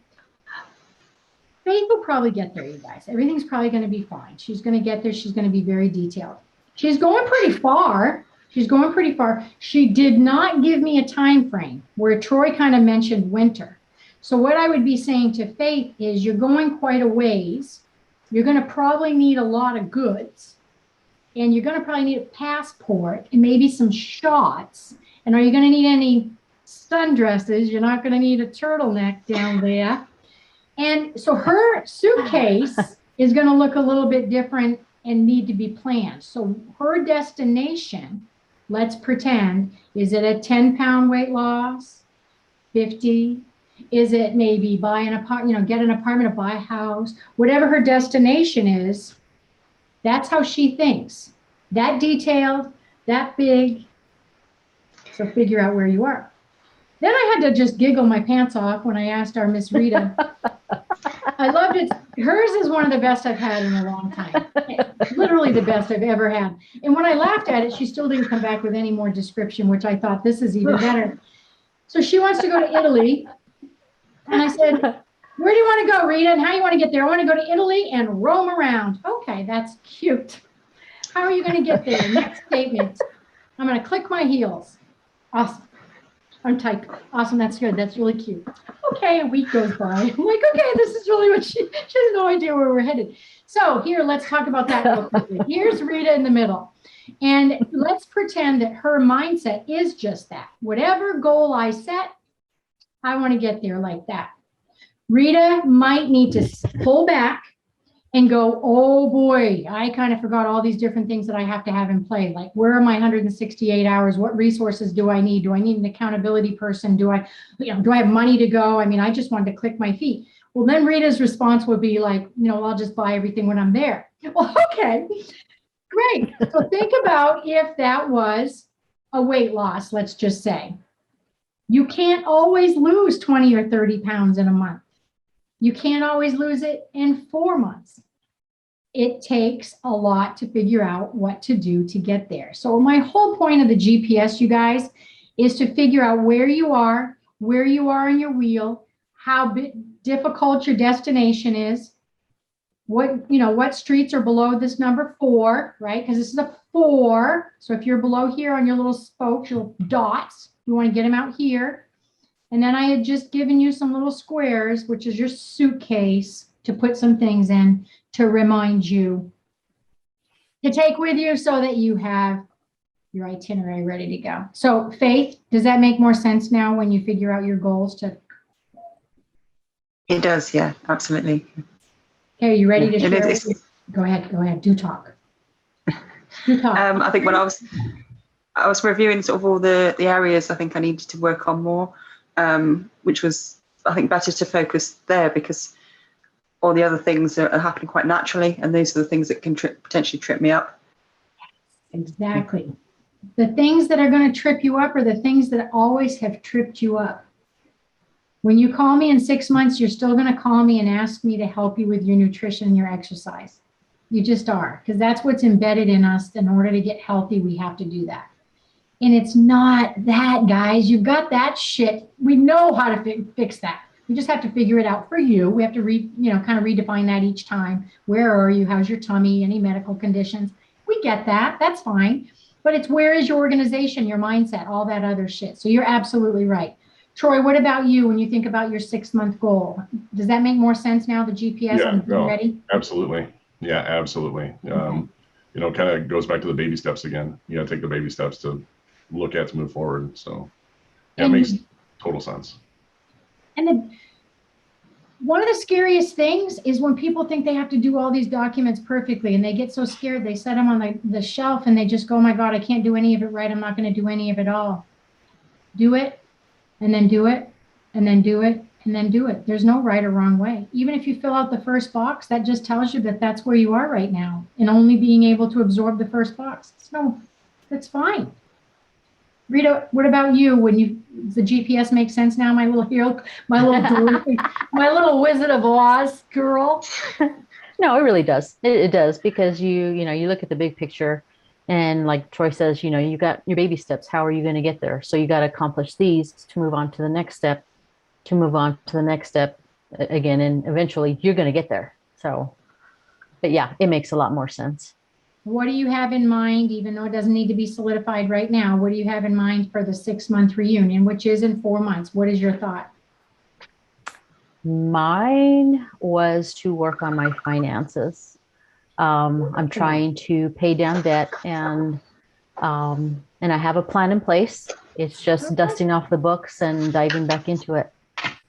Faith will probably get there, you guys. Everything's probably going to be fine. She's going to get there. She's going to be very detailed. She's going pretty far. She did not give me a time frame where Troy kind of mentioned winter. So what I would be saying to Faith is you're going quite a ways. You're going to probably need a lot of goods. And you're going to probably need a passport and maybe some shots. And are you going to need any sundresses? You're not going to need a turtleneck down there. And so her suitcase is going to look a little bit different and need to be planned. So her destination, let's pretend, is it a 10-pound weight loss, 50? Is it maybe buy an apartment, get an apartment or buy a house? Whatever her destination is, that's how she thinks. That detailed, that big. So figure out where you are. Then I had to just giggle my pants off when I asked our Miss Rita. I loved it. Hers is one of the best I've had in a long time. Literally the best I've ever had. And when I laughed at it, she still didn't come back with any more description, which I thought this is even better. So she wants to go to Italy. And I said, where do you want to go, Rita? And how do you want to get there? I want to go to Italy and roam around. Okay, that's cute. How are you going to get there? Next statement. I'm going to click my heels. Awesome. Untitled. Awesome. That's good. That's really cute. Okay, a week goes by. I'm like, okay, this is really what she has no idea where we're headed. So here, let's talk about that real quickly. Here's Rita in the middle. And let's pretend that her mindset is just that. Whatever goal I set, I want to get there like that. Rita might need to pull back and go, oh boy, I kind of forgot all these different things that I have to have in play. Like, where are my 168 hours? What resources do I need? Do I need an accountability person? Do I have money to go? I mean, I just wanted to click my feet. Well, then Rita's response would be like, I'll just buy everything when I'm there. Well, okay, great. So think about if that was a weight loss, let's just say. You can't always lose 20 or 30 pounds in a month. You can't always lose it in 4 months. It takes a lot to figure out what to do to get there. So my whole point of the GPS, you guys, is to figure out where you are in your wheel, how difficult your destination is, what streets are below this number 4, right? Because this is a 4. So if you're below here on your little spokes, your little dots, you want to get them out here. And then I had just given you some little squares, which is your suitcase, to put some things in to remind you to take with you so that you have your itinerary ready to go. So Faith, does that make more sense now when you figure out your goals to?
It does, yeah, absolutely.
Okay, are you ready to
It
share?
is.
Go ahead, do talk. Do talk.
I think when I was reviewing sort of all the areas I think I needed to work on more, which was, I think, better to focus there because all the other things are happening quite naturally, and those are the things that can potentially trip me up.
Exactly. The things that are going to trip you up are the things that always have tripped you up. When you call me in 6 months, you're still going to call me and ask me to help you with your nutrition and your exercise. You just are, because that's what's embedded in us. In order to get healthy, we have to do that. And it's not that, guys. You've got that shit. We know how to fix that. We just have to figure it out for you. We have to kind of redefine that each time. Where are you? How's your tummy? Any medical conditions? We get that. That's fine. But it's where is your organization, your mindset, all that other shit. So you're absolutely right. Troy, what about you when you think about your 6-month goal? Does that make more sense now, the GPS?
Yeah,
Ready?
Absolutely. Yeah, absolutely.
Okay.
Kind of goes back to the baby steps again. You got to take the baby steps to look at to move forward. So yeah, it makes total sense.
And one of the scariest things is when people think they have to do all these documents perfectly and they get so scared, they set them on the shelf and they just go, oh my God, I can't do any of it right. I'm not going to do any of it all. Do it, and then do it, and then do it, and then do it. There's no right or wrong way. Even if you fill out the first box, that just tells you that that's where you are right now and only being able to absorb the first box. That's fine. Rita, what about you? The GPS makes sense now, my little hero, my little Wizard of Oz girl?
No, it really does. It does, because you look at the big picture, and like Troy says, you got your baby steps. How are you going to get there? So you got to accomplish these to move on to the next step, again, and eventually you're going to get there. So, but yeah, it makes a lot more sense.
What do you have in mind, even though it doesn't need to be solidified right now? What do you have in mind for the 6-month reunion, which is in 4 months? What is your thought?
Mine was to work on my finances. I'm trying to pay down debt, and I have a plan in place. It's just dusting off the books and diving back into it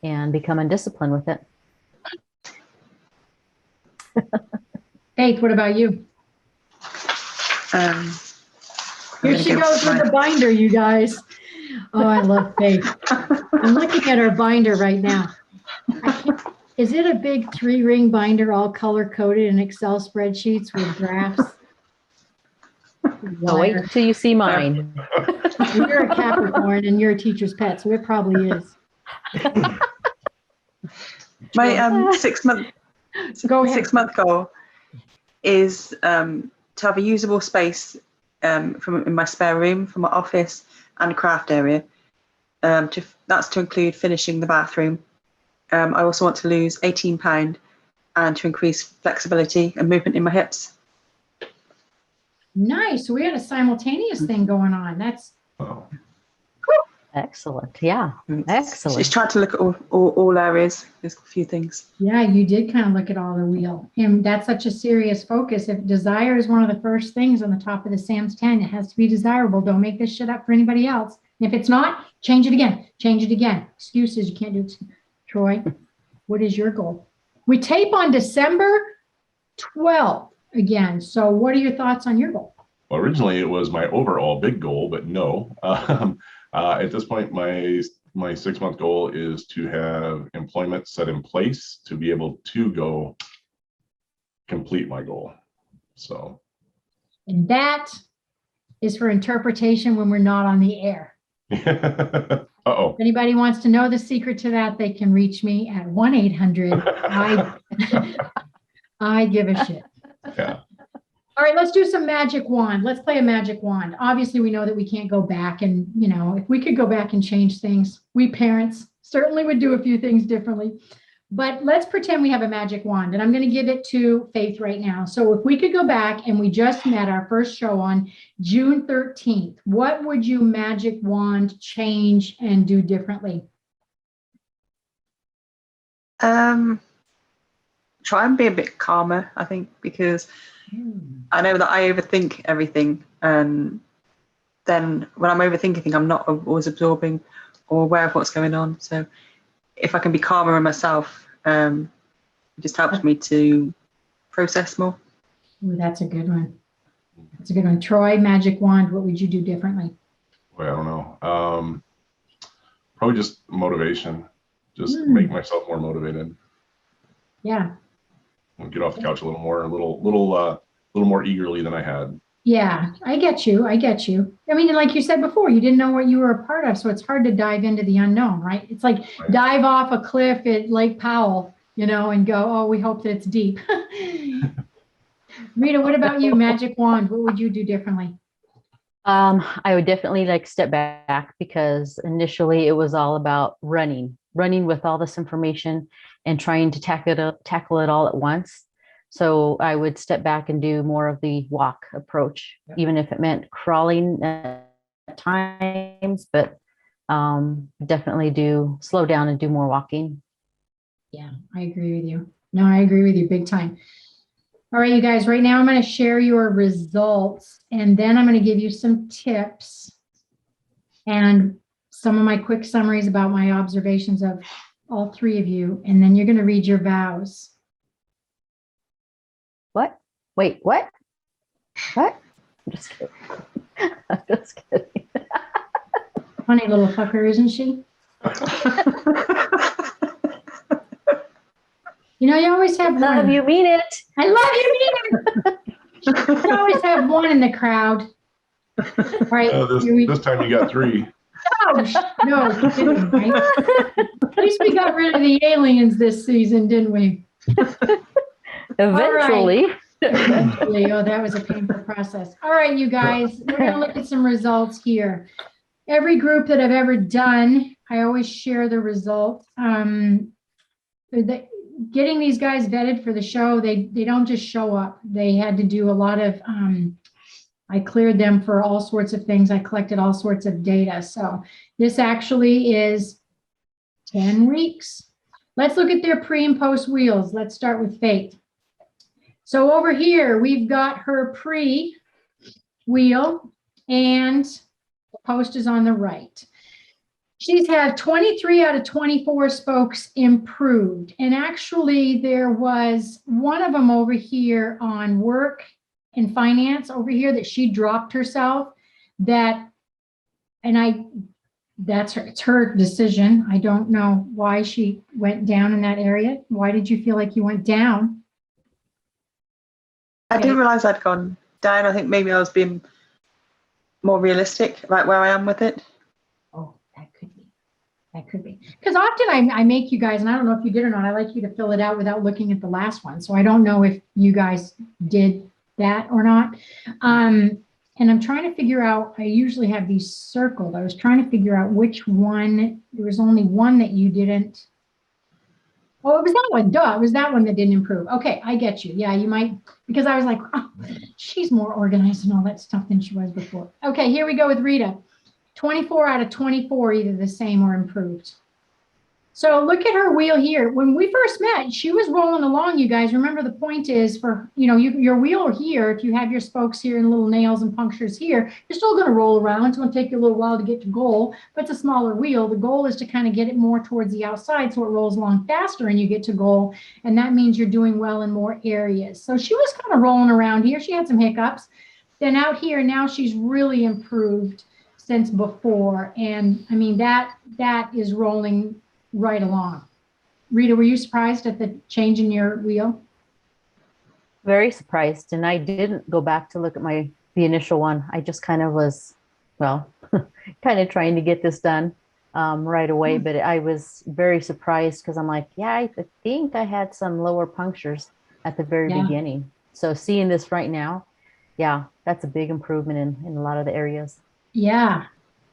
and becoming disciplined with it.
Faith, what about you? Here she goes with the binder, you guys. Oh, I love Faith. I'm looking at her binder right now. Is it a big 3-ring binder, all color-coded in Excel spreadsheets with graphs?
Oh, wait till you see mine.
You're a Capricorn and you're a teacher's pet, so it probably is.
My 6-month goal is to have a usable space in my spare room, for my office and craft area. That's to include finishing the bathroom. I also want to lose 18 pounds and to increase flexibility and movement in my hips.
Nice. So we had a simultaneous thing going on. That's
excellent. Yeah, excellent.
Just trying to look at all areas. There's a few things.
Yeah, you did kind of look at all the wheel. And that's such a serious focus. If desire is one of the first things on the top of the Sam's 10, it has to be desirable. Don't make this shit up for anybody else. And if it's not, change it again. Change it again. Excuses, you can't do it. Troy, what is your goal? We tape on December 12th again. So what are your thoughts on your goal?
Well, originally it was my overall big goal, but no. At this point, my 6-month goal is to have employment set in place to be able to go complete my goal. So.
And that is for interpretation when we're not on the air.
Uh-oh.
If anybody wants to know the secret to that, they can reach me at 1-800. I give a shit.
Yeah.
All right, let's do some magic wand. Let's play a magic wand. Obviously, we know that we can't go back and, if we could go back and change things, we parents certainly would do a few things differently. But let's pretend we have a magic wand, and I'm going to give it to Faith right now. So if we could go back, and we just met our first show on June 13th, what would you magic wand change and do differently?
Try and be a bit calmer, I think, because I know that I overthink everything, and then when I'm overthinking, I'm not always absorbing or aware of what's going on. So if I can be calmer in myself, it just helps me to process more.
Ooh, that's a good one. That's a good one. Troy, magic wand, what would you do differently?
Well, I don't know. Probably just motivation. Just make myself more motivated.
Yeah.
And get off the couch a little more eagerly than I had.
Yeah, I get you. I get you. I mean, like you said before, you didn't know what you were a part of, so it's hard to dive into the unknown, right? It's like dive off a cliff at Lake Powell, and go, oh, we hope that it's deep. Rita, what about you? Magic wand, what would you do differently?
I would definitely step back, because initially it was all about running with all this information and trying to tackle it all at once. So I would step back and do more of the walk approach, even if it meant crawling at times, but definitely do slow down and do more walking.
Yeah, I agree with you. No, I agree with you big time. All right, you guys, right now I'm going to share your results, and then I'm going to give you some tips and some of my quick summaries about my observations of all three of you, and then you're going to read your vows.
What? Wait, what? What? I'm just kidding. I'm just kidding.
Funny little fucker, isn't she? You always have
Love
one.
you, mean it.
I love you, mean it. You always have one in the crowd. All right.
This time you got three.
Oh, no, kidding, right? At least we got rid of the aliens this season, didn't we?
Eventually.
Eventually. Oh, that was a painful process. All right, you guys, we're going to look at some results here. Every group that I've ever done, I always share the results. Getting these guys vetted for the show, they don't just show up. They had to do a lot of, I cleared them for all sorts of things. I collected all sorts of data. So this actually is 10 weeks. Let's look at their pre and post wheels. Let's start with Faith. So over here, we've got her pre wheel, and the post is on the right. She's had 23 out of 24 spokes improved. And actually there was one of them over here on work and finance over here that she dropped herself, it's her decision. I don't know why she went down in that area. Why did you feel like you went down?
I didn't realize I'd gone down. I think maybe I was being more realistic about where I am with it.
Oh, that could be. That could be. Because often I make you guys, and I don't know if you did or not, I like you to fill it out without looking at the last one. So I don't know if you guys did that or not. And I'm trying to figure out, I usually have these circled. I was trying to figure out which one, there was only one that you didn't. Oh, it was that one. Duh, it was that one that didn't improve. Okay, I get you. Yeah, you might, because I was like, oh, she's more organized and all that stuff than she was before. Okay, here we go with Rita. 24 out of 24, either the same or improved. So look at her wheel here. When we first met, she was rolling along, you guys. Remember, the point is for, your wheel here, if you have your spokes here and little nails and punctures here, you're still going to roll around. It's going to take you a little while to get to goal, but it's a smaller wheel. The goal is to kind of get it more towards the outside so it rolls along faster and you get to goal. And that means you're doing well in more areas. So she was kind of rolling around here. She had some hiccups. Then out here, now she's really improved since before. And I mean, that is rolling right along. Rita, were you surprised at the change in your wheel?
Very surprised. And I didn't go back to look at the initial one. I just kind of was, kind of trying to get this done right away. But I was very surprised because I'm like, yeah, I think I had some lower punctures at the very beginning. So seeing this right now, yeah, that's a big improvement in a lot of the areas.
Yeah.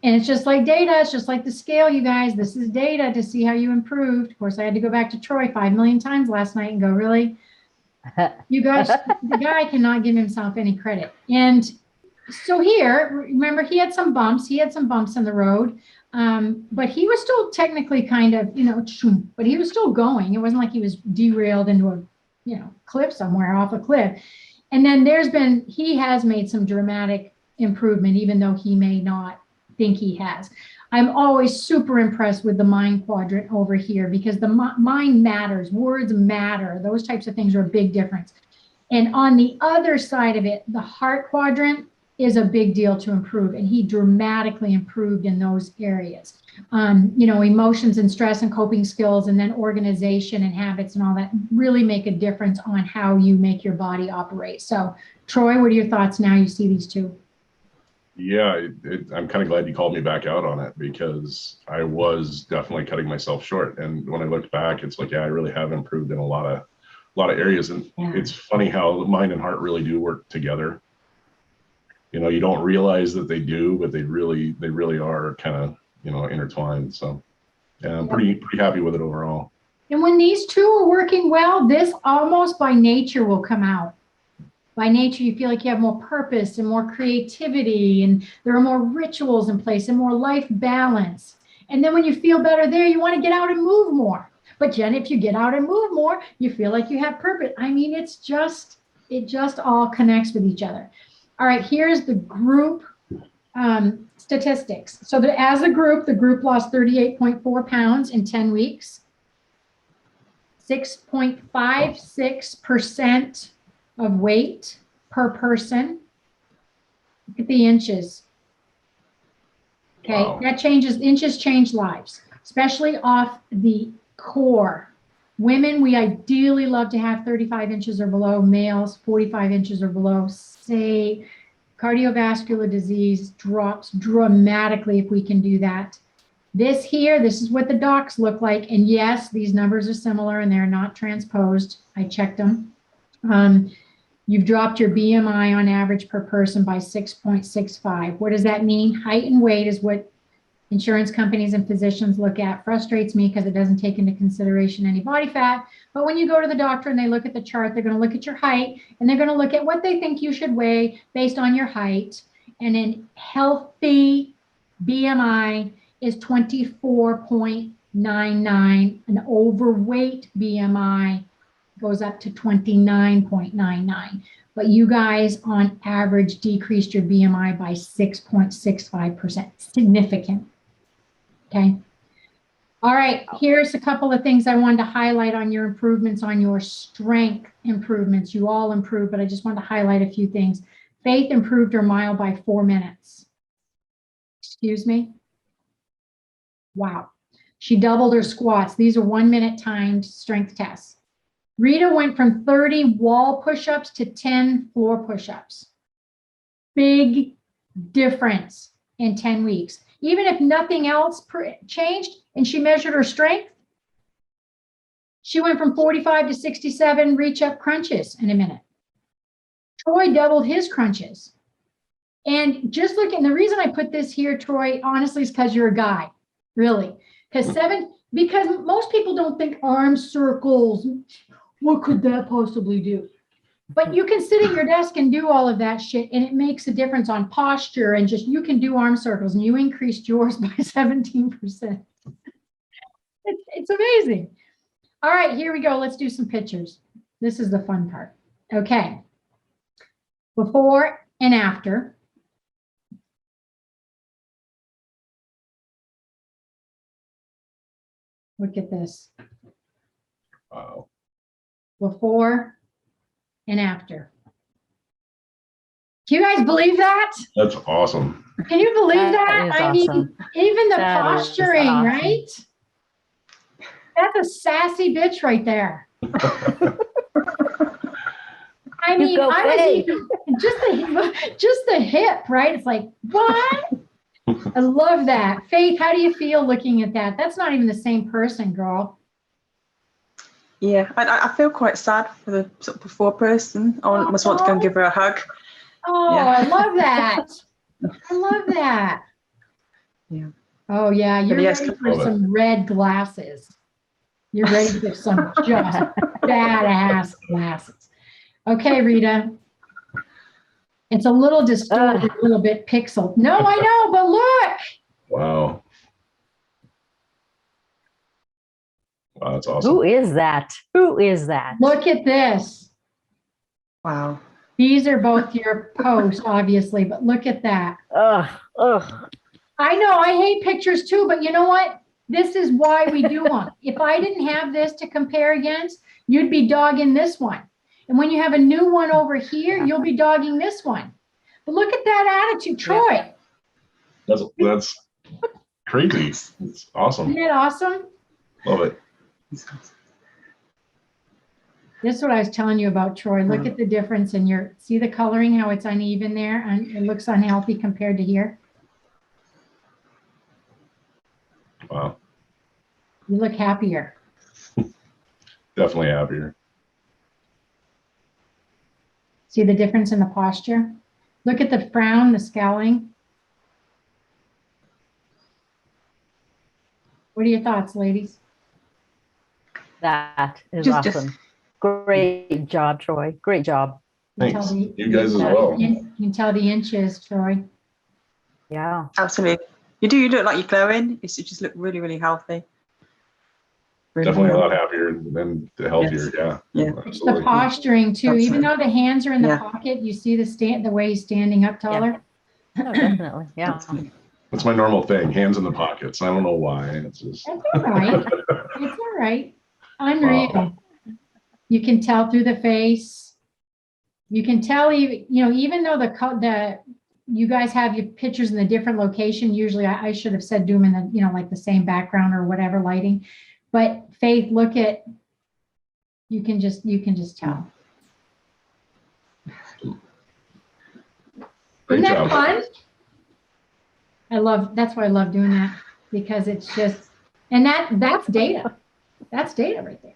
And it's just like data. It's just like the scale, you guys. This is data to see how you improved. Of course, I had to go back to Troy 5 million times last night and go, really? You guys, the guy cannot give himself any credit. And so here, remember, he had some bumps. He had some bumps in the road. But he was still technically kind of, but he was still going. It wasn't like he was derailed into a, cliff somewhere, off a cliff. And then he has made some dramatic improvement, even though he may not think he has. I'm always super impressed with the mind quadrant over here because the mind matters, words matter. Those types of things are a big difference. And on the other side of it, the heart quadrant is a big deal to improve. And he dramatically improved in those areas. Emotions and stress and coping skills, and then organization and habits and all that really make a difference on how you make your body operate. So Troy, what are your thoughts now you see these two?
Yeah, I'm kind of glad you called me back out on it because I was definitely cutting myself short. And when I looked back, it's like, yeah, I really have improved in a lot of areas. And it's funny how the mind and heart really do work together. You don't realize that they do, but they really are kind of, intertwined. So yeah, I'm pretty happy with it overall.
And when these two are working well, this almost by nature will come out. By nature, you feel like you have more purpose and more creativity, and there are more rituals in place and more life balance. And then when you feel better there, you want to get out and move more. But Jen, if you get out and move more, you feel like you have purpose. I mean, it just all connects with each other. All right, here's the group statistics. So as a group, the group lost 38.4 pounds in 10 weeks, 6.56% of weight per person. Look at the inches. Okay, wow. Inches change lives, especially off the core. Women, we ideally love to have 35 inches or below. Males, 45 inches or below. Say, cardiovascular disease drops dramatically if we can do that. This is what the docs look like. And yes, these numbers are similar and they're not transposed. I checked them. You've dropped your BMI on average per person by 6.65. What does that mean? Height and weight is what insurance companies and physicians look at. Frustrates me because it doesn't take into consideration any body fat. But when you go to the doctor and they look at the chart, they're going to look at your height and they're going to look at what they think you should weigh based on your height. And in healthy BMI is 24.99. An overweight BMI goes up to 29.99. But you guys on average decreased your BMI by 6.65%. Significant. Okay. All right, here's a couple of things I wanted to highlight on your improvements, on your strength improvements. You all improved, but I just wanted to highlight a few things. Faith improved her mile by 4 minutes. Excuse me? Wow. She doubled her squats. These are 1 minute timed strength tests. Rita went from 30 wall push-ups to 10 floor push-ups. Big difference in 10 weeks. Even if nothing else changed and she measured her strength, she went from 45 to 67 reach-up crunches in a minute. Troy doubled his crunches. And just look, and the reason I put this here, Troy, honestly, is because you're a guy, really. Because most people don't think arm circles. What could that possibly do? But you can sit at your desk and do all of that shit, and it makes a difference on posture, and just you can do arm circles, and you increased yours by 17%. It's amazing. All right, here we go. Let's do some pictures. This is the fun part. Okay. Before and after. Look at this.
Wow.
Before and after. Can you guys believe that?
That's awesome.
Can you believe that? I mean, even the posturing,
awesome.
right? That's a sassy bitch right there. I mean, I was even, just the hip, right? It's like, what? I love that. Faith, how do you feel looking at that? That's not even the same person, girl.
Yeah, I feel quite sad for the sort of before person. I almost want to go and give her a hug.
Oh, yeah. I love that. I love that. Oh yeah, you're
yes,
ready for
love it.
some red glasses. You're ready for some just badass glasses. Okay, Rita. It's a little distorted, a little bit pixeled. No, I know, but look.
Wow. Wow, that's awesome.
Who is that? Who is that?
Look at this.
wow.
These are both your posts, obviously, but look at that.
Ugh, ugh.
I know I hate pictures too, but you know what? This is why we do them. If I didn't have this to compare against, you'd be dogging this one. And when you have a new one over here, you'll be dogging this one. But look at that attitude, Troy.
That's crazy. It's awesome.
Isn't that awesome?
Love it.
This is what I was telling you about, Troy. Look at the difference in your, see the coloring, how it's uneven there, and it looks unhealthy compared to here.
Wow.
You look happier.
Definitely happier.
See the difference in the posture? Look at the frown, the scowling. What are your thoughts, ladies?
That is
Just-
awesome. Great job, Troy. Great job.
You can
Thanks.
tell the-
You guys as
can-
well.
You can tell the inches, Troy.
Yeah.
Absolutely. You do. You look like you're glowing. You just look really, really healthy. Really
Definitely a
well.
lot happier and healthier.
Yes.
Yeah.
Yeah.
It's the posturing too. Even though the hands are in the
Yeah.
pocket, you see the way he's standing up taller.
No, definitely. Yeah.
Absolutely.
That's my normal thing. Hands in the pockets. I don't know why. It's just.
That's all right. It's all right. Unreal.
Wow.
You can tell through the face. You can tell even though you guys have your pictures in a different location. Usually I should have said do them in the, like the same background or whatever lighting. But Faith, look at, you can just tell.
Great
Isn't that
job.
fun? That's why I love doing that, because it's just, and that's data. That's data right there.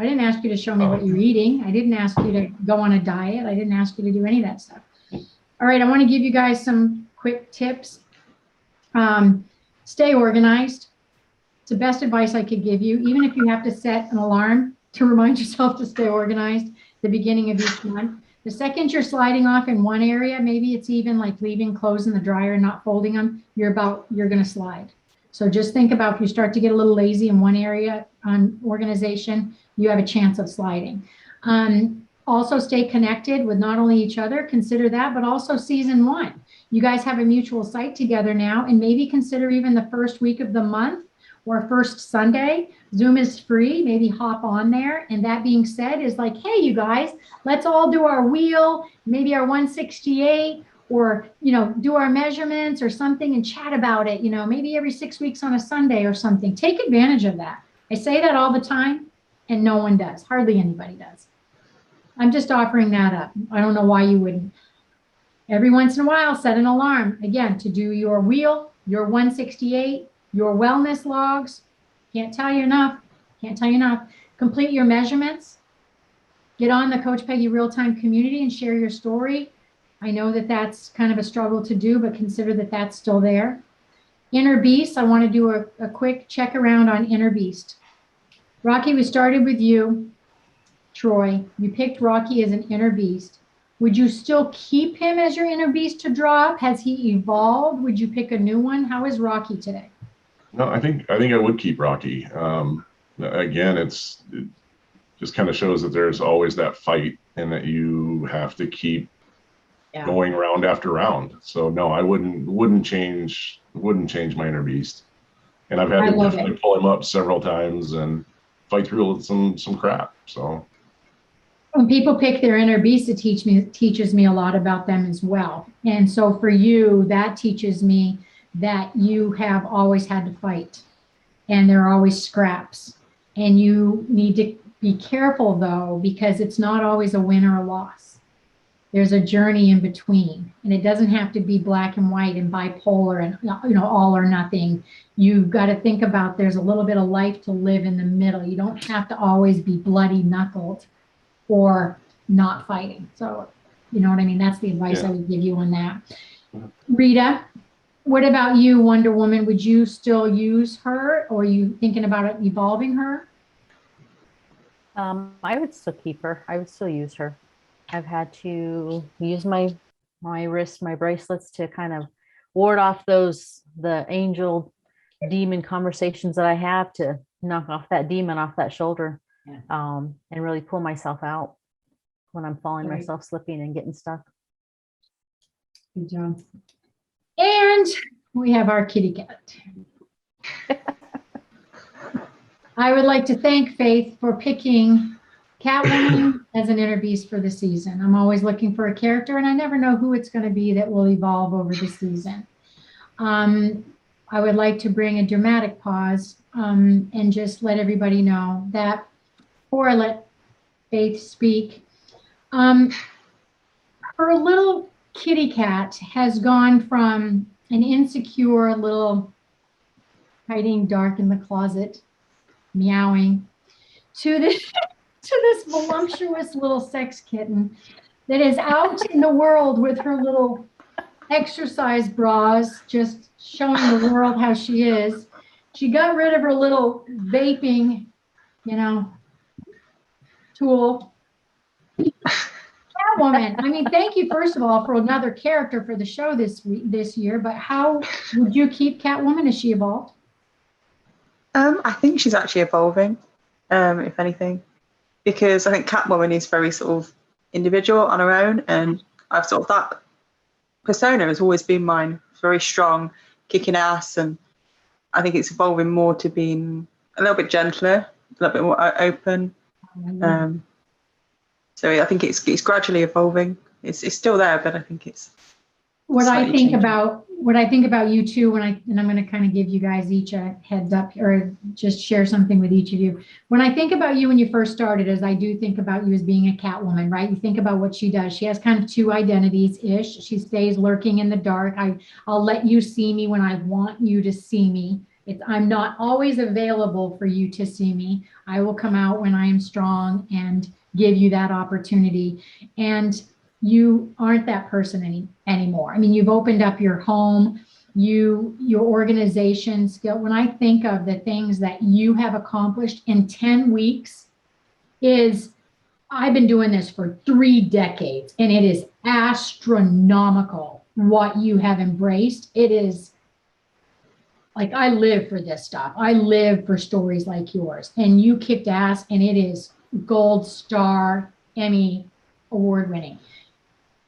I didn't ask you to show me what you're eating. I didn't ask you to go on a diet. I didn't ask you to do any of that stuff. All right, I want to give you guys some quick tips. Stay organized. It's the best advice I could give you, even if you have to set an alarm to remind yourself to stay organized at the beginning of each month. The second you're sliding off in one area, maybe it's even like leaving clothes in the dryer and not folding them, you're going to slide. So just think about if you start to get a little lazy in one area on organization, you have a chance of sliding. Also stay connected with not only each other, consider that, but also season 1. You guys have a mutual site together now, and maybe consider even the first week of the month or first Sunday. Zoom is free, maybe hop on there. And that being said is like, hey, you guys, let's all do our wheel, maybe our 168, or, do our measurements or something and chat about it, maybe every 6 weeks on a Sunday or something. Take advantage of that. I say that all the time and no one does. Hardly anybody does. I'm just offering that up. I don't know why you wouldn't. Every once in a while, set an alarm, again, to do your wheel, your 168, your wellness logs. Can't tell you enough. Complete your measurements. Get on the Coach Peggy real-time community and share your story. I know that that's kind of a struggle to do, but consider that that's still there. Inner Beast, I want to do a quick check around on Inner Beast. Rocky, we started with you. Troy, you picked Rocky as an Inner Beast. Would you still keep him as your Inner Beast to draw up? Has he evolved? Would you pick a new one? How is Rocky today?
No, I think I would keep Rocky. Again, it just kind of shows that there's always that fight and that you have to keep going round after round. So no, I wouldn't change my Inner Beast. And I've had to definitely pull him up several times and fight through some crap. So
when people pick their Inner Beast, it teaches me a lot about them as well. And so for you, that teaches me that you have always had to fight and there are always scraps, and you need to be careful though, because it's not always a win or a loss. There's a journey in between, and it doesn't have to be black and white and bipolar and all or nothing. You've got to think about there's a little bit of life to live in the middle. You don't have to always be bloody knuckled or not fighting. So you know what I mean? That's the advice I would give you on that. Rita, What about you, Wonder Woman? Would you still use her, or are you thinking about evolving her?
I would still keep her. I would still use her. I've had to use my wrist, my bracelets to kind of ward off the angel demon conversations that I have to knock off that demon off that shoulder,
Yeah.
and really pull myself out when I'm falling
Right.
myself slipping and getting stuck.
Good job. And we have our kitty cat. I would like to thank Faith for picking Catwoman as an inner beast for the season. I'm always looking for a character, and I never know who it's going to be that will evolve over the season. I would like to bring a dramatic pause and just let everybody know that before I let Faith speak, her little kitty cat has gone from an insecure little hiding dark in the closet, meowing, to this voluptuous little sex kitten that is out in the world with her little exercise bras, just showing the world how she is. She got rid of her little vaping, tool. Catwoman. I mean, thank you, first of all, for another character for the show this year, but how would you keep Catwoman? Is she evolved?
I think she's actually evolving, if anything, because I think Catwoman is very sort of individual on her own, and I've sort of that persona has always been mine, very strong, kicking ass, and I think it's evolving more to being a little bit gentler, a little bit more open. So I think it's gradually evolving. It's still there, but I think it's
what I think
changing.
about you too, and I'm going to kind of give you guys each a heads up, or just share something with each of you. When I think about you when you first started, as I do think about you as being a Catwoman, right? You think about what she does. She has kind of two identities ish. She stays lurking in the dark. I'll let you see me when I want you to see me. I'm not always available for you to see me. I will come out when I am strong and give you that opportunity. And you aren't that person anymore. I mean, you've opened up your home, your organization skill. When I think of the things that you have accomplished in 10 weeks, I've been doing this for 3 decades, and it is astronomical what you have embraced. It is like, I live for this stuff. I live for stories like yours, and you kicked ass, and it is gold star, Emmy award winning.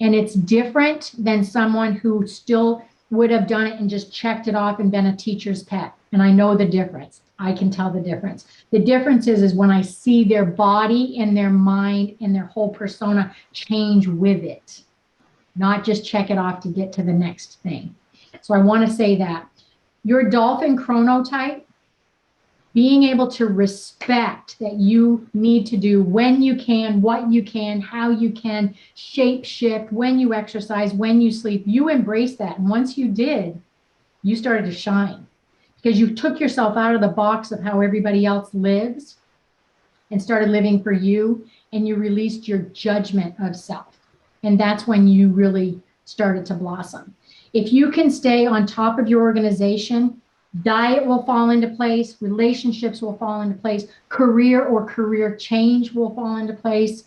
And it's different than someone who still would have done it and just checked it off and been a teacher's pet. And I know the difference. I can tell the difference. The difference is when I see their body and their mind and their whole persona change with it, not just check it off to get to the next thing. So I want to say that your dolphin chronotype, being able to respect that you need to do when you can, what you can, how you can, shape shift, when you exercise, when you sleep, you embrace that. And once you did, you started to shine because you took yourself out of the box of how everybody else lives and started living for you, and you released your judgment of self. And that's when you really started to blossom. If you can stay on top of your organization, diet will fall into place, relationships will fall into place, career or career change will fall into place.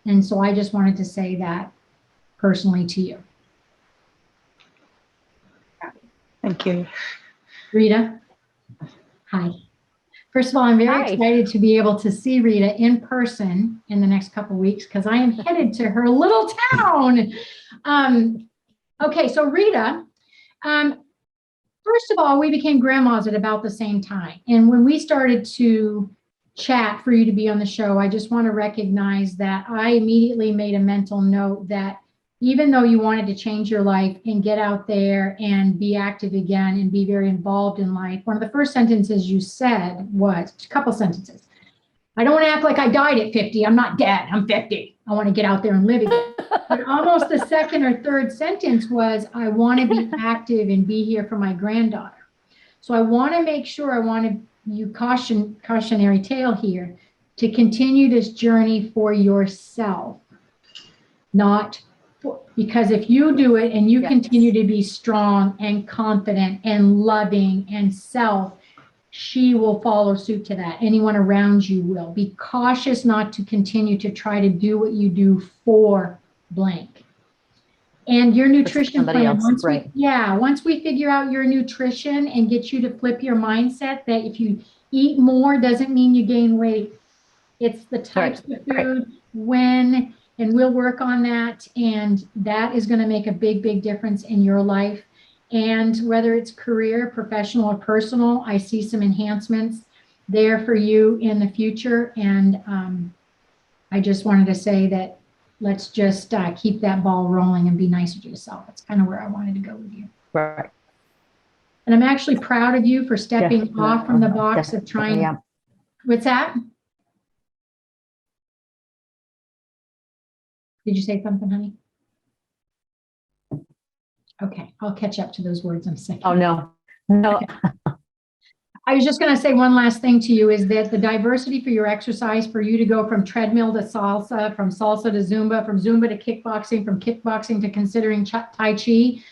And so I just wanted to say that personally to you.
Thank you.
Rita, hi. First of all, I'm very excited to be able to see Rita in person in the next couple of weeks because I am headed to her little town. Okay, so Rita, first of all, we became grandmas at about the same time. And when we started to chat for you to be on the show, I just want to recognize that I immediately made a mental note that even though you wanted to change your life and get out there and be active again and be very involved in life, one of the first sentences you said was, a couple sentences, I don't want to act like I died at 50. I'm not dead. I'm 50. I want to get out there and live again. But almost the second or third sentence was, I want to be active and be here for my granddaughter. So I want to make sure, I want to, you cautionary tale here, to continue this journey for yourself, not Because if you do it and you
Yes.
continue to be strong and confident and loving and self, she will follow suit to that. Anyone around you will. Be cautious not to continue to try to do what you do for blank. And your nutrition
somebody
plan,
else,
once
right.
once we figure out your nutrition and get you to flip your mindset that if you eat more doesn't mean you gain weight. It's the types of food, when, and we'll work on that. And that is going to make a big, big difference in your life. And whether it's career, professional, or personal, I see some enhancements there for you in the future. And I just wanted to say that let's just keep that ball rolling and be nicer to yourself. That's kind of where I wanted to go with you.
Right.
And I'm actually proud of you for stepping off from the box of trying.
Yeah.
What's that? Did you say something, honey? Okay, I'll catch up to those words in a second.
Oh, no.
Okay. I was just going to say one last thing to you is that the diversity for your exercise, for you to go from treadmill to salsa, from salsa to Zumba, from Zumba to kickboxing, from kickboxing to considering Tai Chi,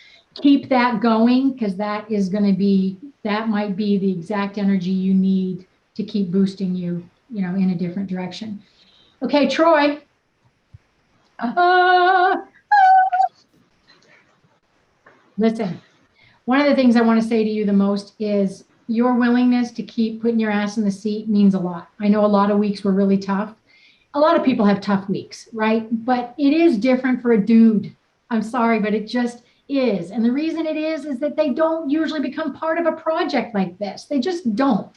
keep that going, because that is going to be, that might be the exact energy you need to keep boosting you, you know, in a different direction. Okay, Troy. Listen, one of the things I want to say to you the most is your willingness to keep putting your ass in the seat means a lot. I know a lot of weeks were really tough. A lot of people have tough weeks, right? But it is different for a dude. I'm sorry, but it just is. And the reason it is that they don't usually become part of a project like this. They just don't.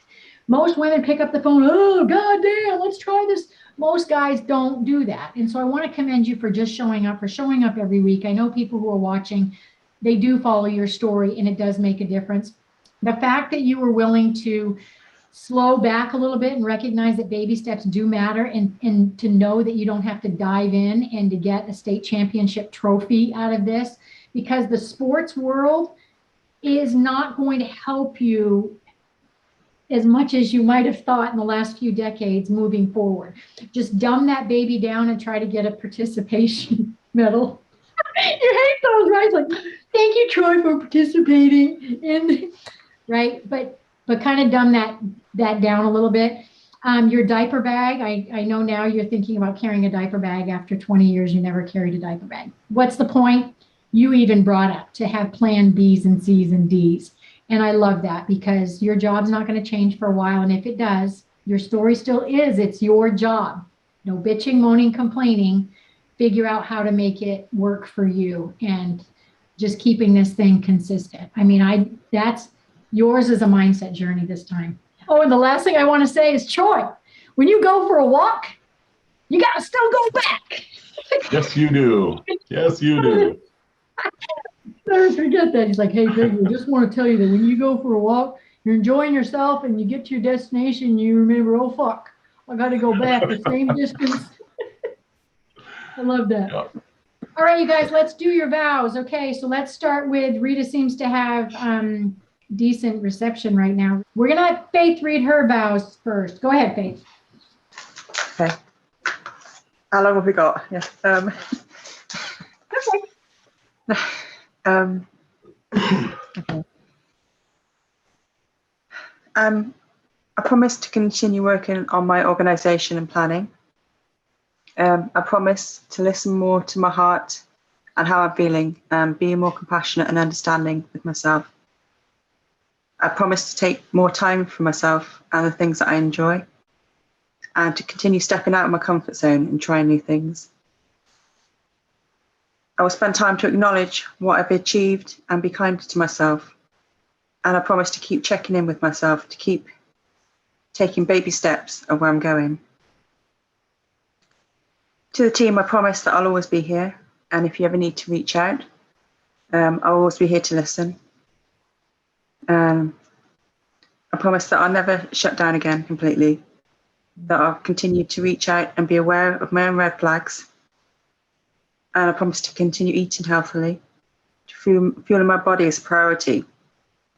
Most women pick up the phone, oh, goddamn, let's try this. Most guys don't do that. And so I want to commend you for just showing up every week. I know people who are watching, they do follow your story, and it does make a difference. The fact that you were willing to slow back a little bit and recognize that baby steps do matter, and to know that you don't have to dive in and to get a state championship trophy out of this, because the sports world is not going to help you as much as you might have thought in the last few decades moving forward. Just dumb that baby down and try to get a participation medal. You hate those, right? It's like, thank you, Troy, for participating in, right? But kind of dumb that down a little bit. Your diaper bag, I know now you're thinking about carrying a diaper bag after 20 years, you never carried a diaper bag. What's the point? You even brought up to have plan B's and C's and D's. And I love that, because your job's not going to change for a while. And if it does, your story still is, it's your job. No bitching, moaning, complaining. Figure out how to make it work for you, and just keeping this thing consistent. I mean, that's yours is a mindset journey this time. Oh, and the last thing I want to say is, Troy, when you go for a walk, you got to still go back.
Yes, you do. Yes, you do.
Never forget that. He's like, hey, Peggy, I just want to tell you that when you go for a walk, you're enjoying yourself, and you get to your destination, you remember, oh, fuck, I got to go back the same distance. I love that. Yeah. All right, you guys, let's do your vows. Okay, so let's start with Rita. Seems to have decent reception right now. We're going to let Faith read her vows first. Go ahead, Faith.
Okay. How long have we got? Yeah. Okay. I promise to continue working on my organisation and planning. I promise to listen more to my heart and how I'm feeling, being more compassionate and understanding with myself. I promise to take more time for myself and the things that I enjoy, and to continue stepping out of my comfort zone and trying new things. I will spend time to acknowledge what I've achieved and be kinder to myself. And I promise to keep checking in with myself, to keep taking baby steps of where I'm going. To the team, I promise that I'll always be here. And if you ever need to reach out, I'll always be here to listen. I promise that I'll never shut down again completely, that I'll continue to reach out and be aware of my own red flags. And I promise to continue eating healthily, to fueling my body as a priority,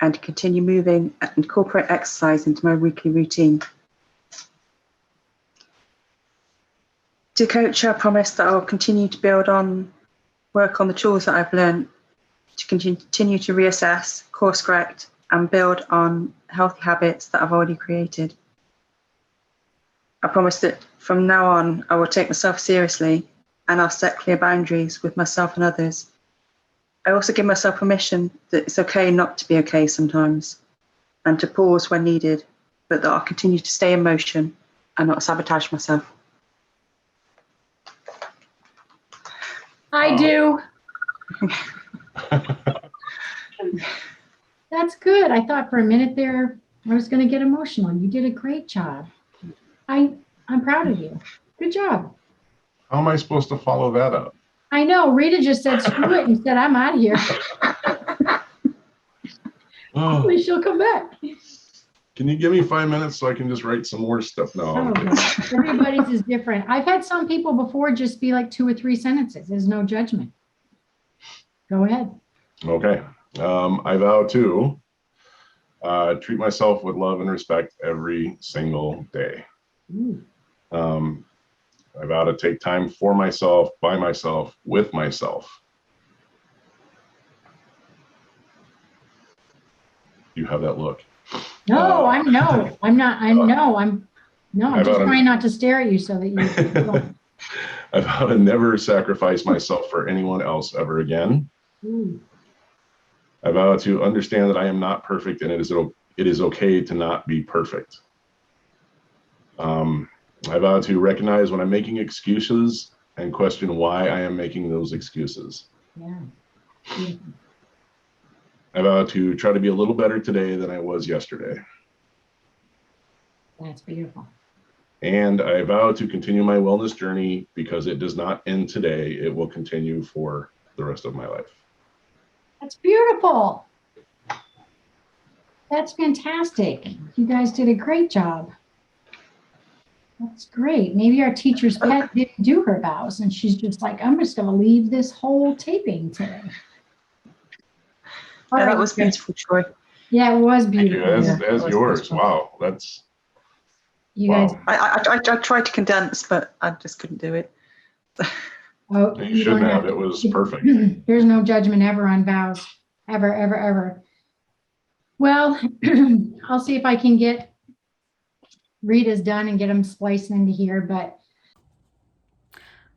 and to continue moving and incorporate exercise into my weekly routine. To coach, I promise that I'll continue to build on work on the tools that I've learned to continue to reassess, course correct, and build on healthy habits that I've already created. I promise that from now on, I will take myself seriously and I'll set clear boundaries with myself and others. I also give myself permission that it's okay not to be okay sometimes and to pause when needed, but that I'll continue to stay in motion and not sabotage myself.
I do. That's good. I thought for a minute there I was going to get emotional. You did a great job. I'm proud of you. Good job.
How am I supposed to follow that up?
I know. Rita just said screw it and said I'm out of here.
Oh,
Hopefully she'll come back.
can you give me 5 minutes so I can just write some more stuff? No.
Oh, gosh. Everybody's is different. I've had some people before just be like 2 or 3 sentences. There's no judgment. Go ahead.
Okay. I vow to treat myself with love and respect every single day.
Ooh.
I vow to take time for myself, by myself, with myself. You have that look.
No, I'm not. I'm just trying not to stare at you so that you.
I vow to never sacrifice myself for anyone else ever again.
Ooh.
I vow to understand that I am not perfect and it is okay to not be perfect. I vow to recognize when I'm making excuses and question why I am making those excuses.
Yeah. Yeah.
I vow to try to be a little better today than I was yesterday.
That's beautiful.
And I vow to continue my wellness journey because it does not end today. It will continue for the rest of my life.
That's beautiful. That's fantastic. You guys did a great job. That's great. Maybe our teacher's pet didn't do her vows and she's just like, I'm just going to leave this whole taping today. All
Yeah,
right.
that was beautiful, Troy.
Yeah, it was
Thank you.
beautiful.
That's
That was
yours.
beautiful.
Wow. That's
You
wow.
guys,
I tried to condense, but I just couldn't do it.
oh,
You shouldn't
don't
have. It was perfect.
There's no judgment ever on vows. Ever, ever, ever. Well, I'll see if I can get Rita's done and get them spliced into here, but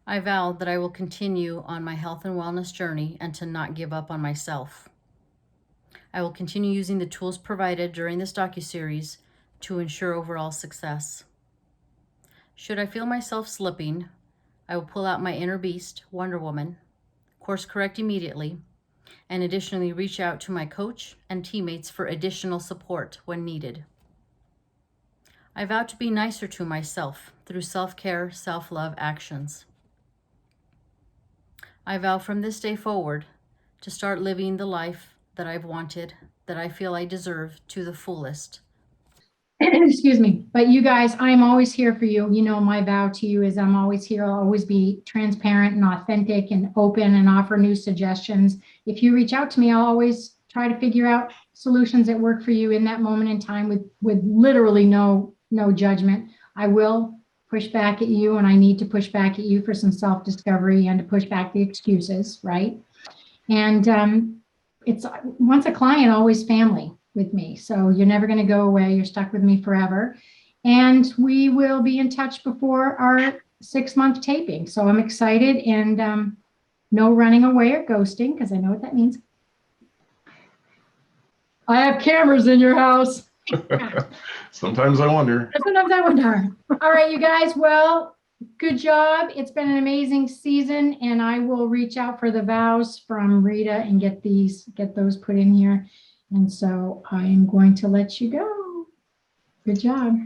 I vow that I will continue on my health and wellness journey and to not give up on myself. I will continue using the tools provided during this docuseries to ensure overall success. Should I feel myself slipping, I will pull out my inner beast, Wonder Woman, course correct immediately, and additionally reach out to my coach and teammates for additional support when needed. I vow to be nicer to myself through self-care, self-love actions. I vow from this day forward to start living the life that I've wanted, that I feel I deserve to the fullest.
excuse me, but you guys, I'm always here for you. You know, my vow to you is I'm always here. I'll always be transparent and authentic and open and offer new suggestions. If you reach out to me, I'll always try to figure out solutions that work for you in that moment in time with literally no judgment. I will push back at you, and I need to push back at you for some self-discovery and to push back the excuses, right? And it's once a client, always family with me. So you're never going to go away. You're stuck with me forever. And we will be in touch before our 6-month taping. So I'm excited, and no running away or ghosting, because I know what that means. I have cameras in your house.
Sometimes I wonder.
Sometimes I wonder. All right, you guys. Well, good job. It's been an amazing season, and I will reach out for the vows from Rita and get those put in here. And so I am going to let you go. Good job.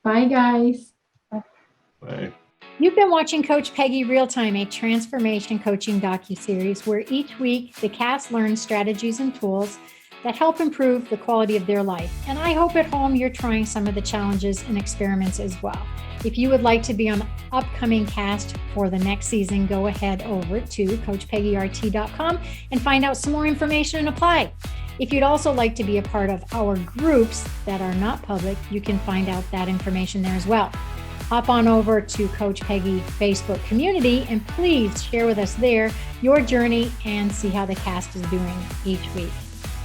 Bye, guys.
Bye.
You've been watching Coach Peggy Real Time, a transformation coaching docuseries where each week the cast learns strategies and tools that help improve the quality of their life. And I hope at home you're trying some of the challenges and experiments as well. If you would like to be on the upcoming cast for the next season, go ahead over to CoachPeggyRT.com and find out some more information and apply. If you'd also like to be a part of our groups that are not public, you can find out that information there as well. hop on over to Coach Peggy Facebook community and please share with us there your journey and see how the cast is doing each week.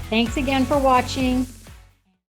Thanks again for watching.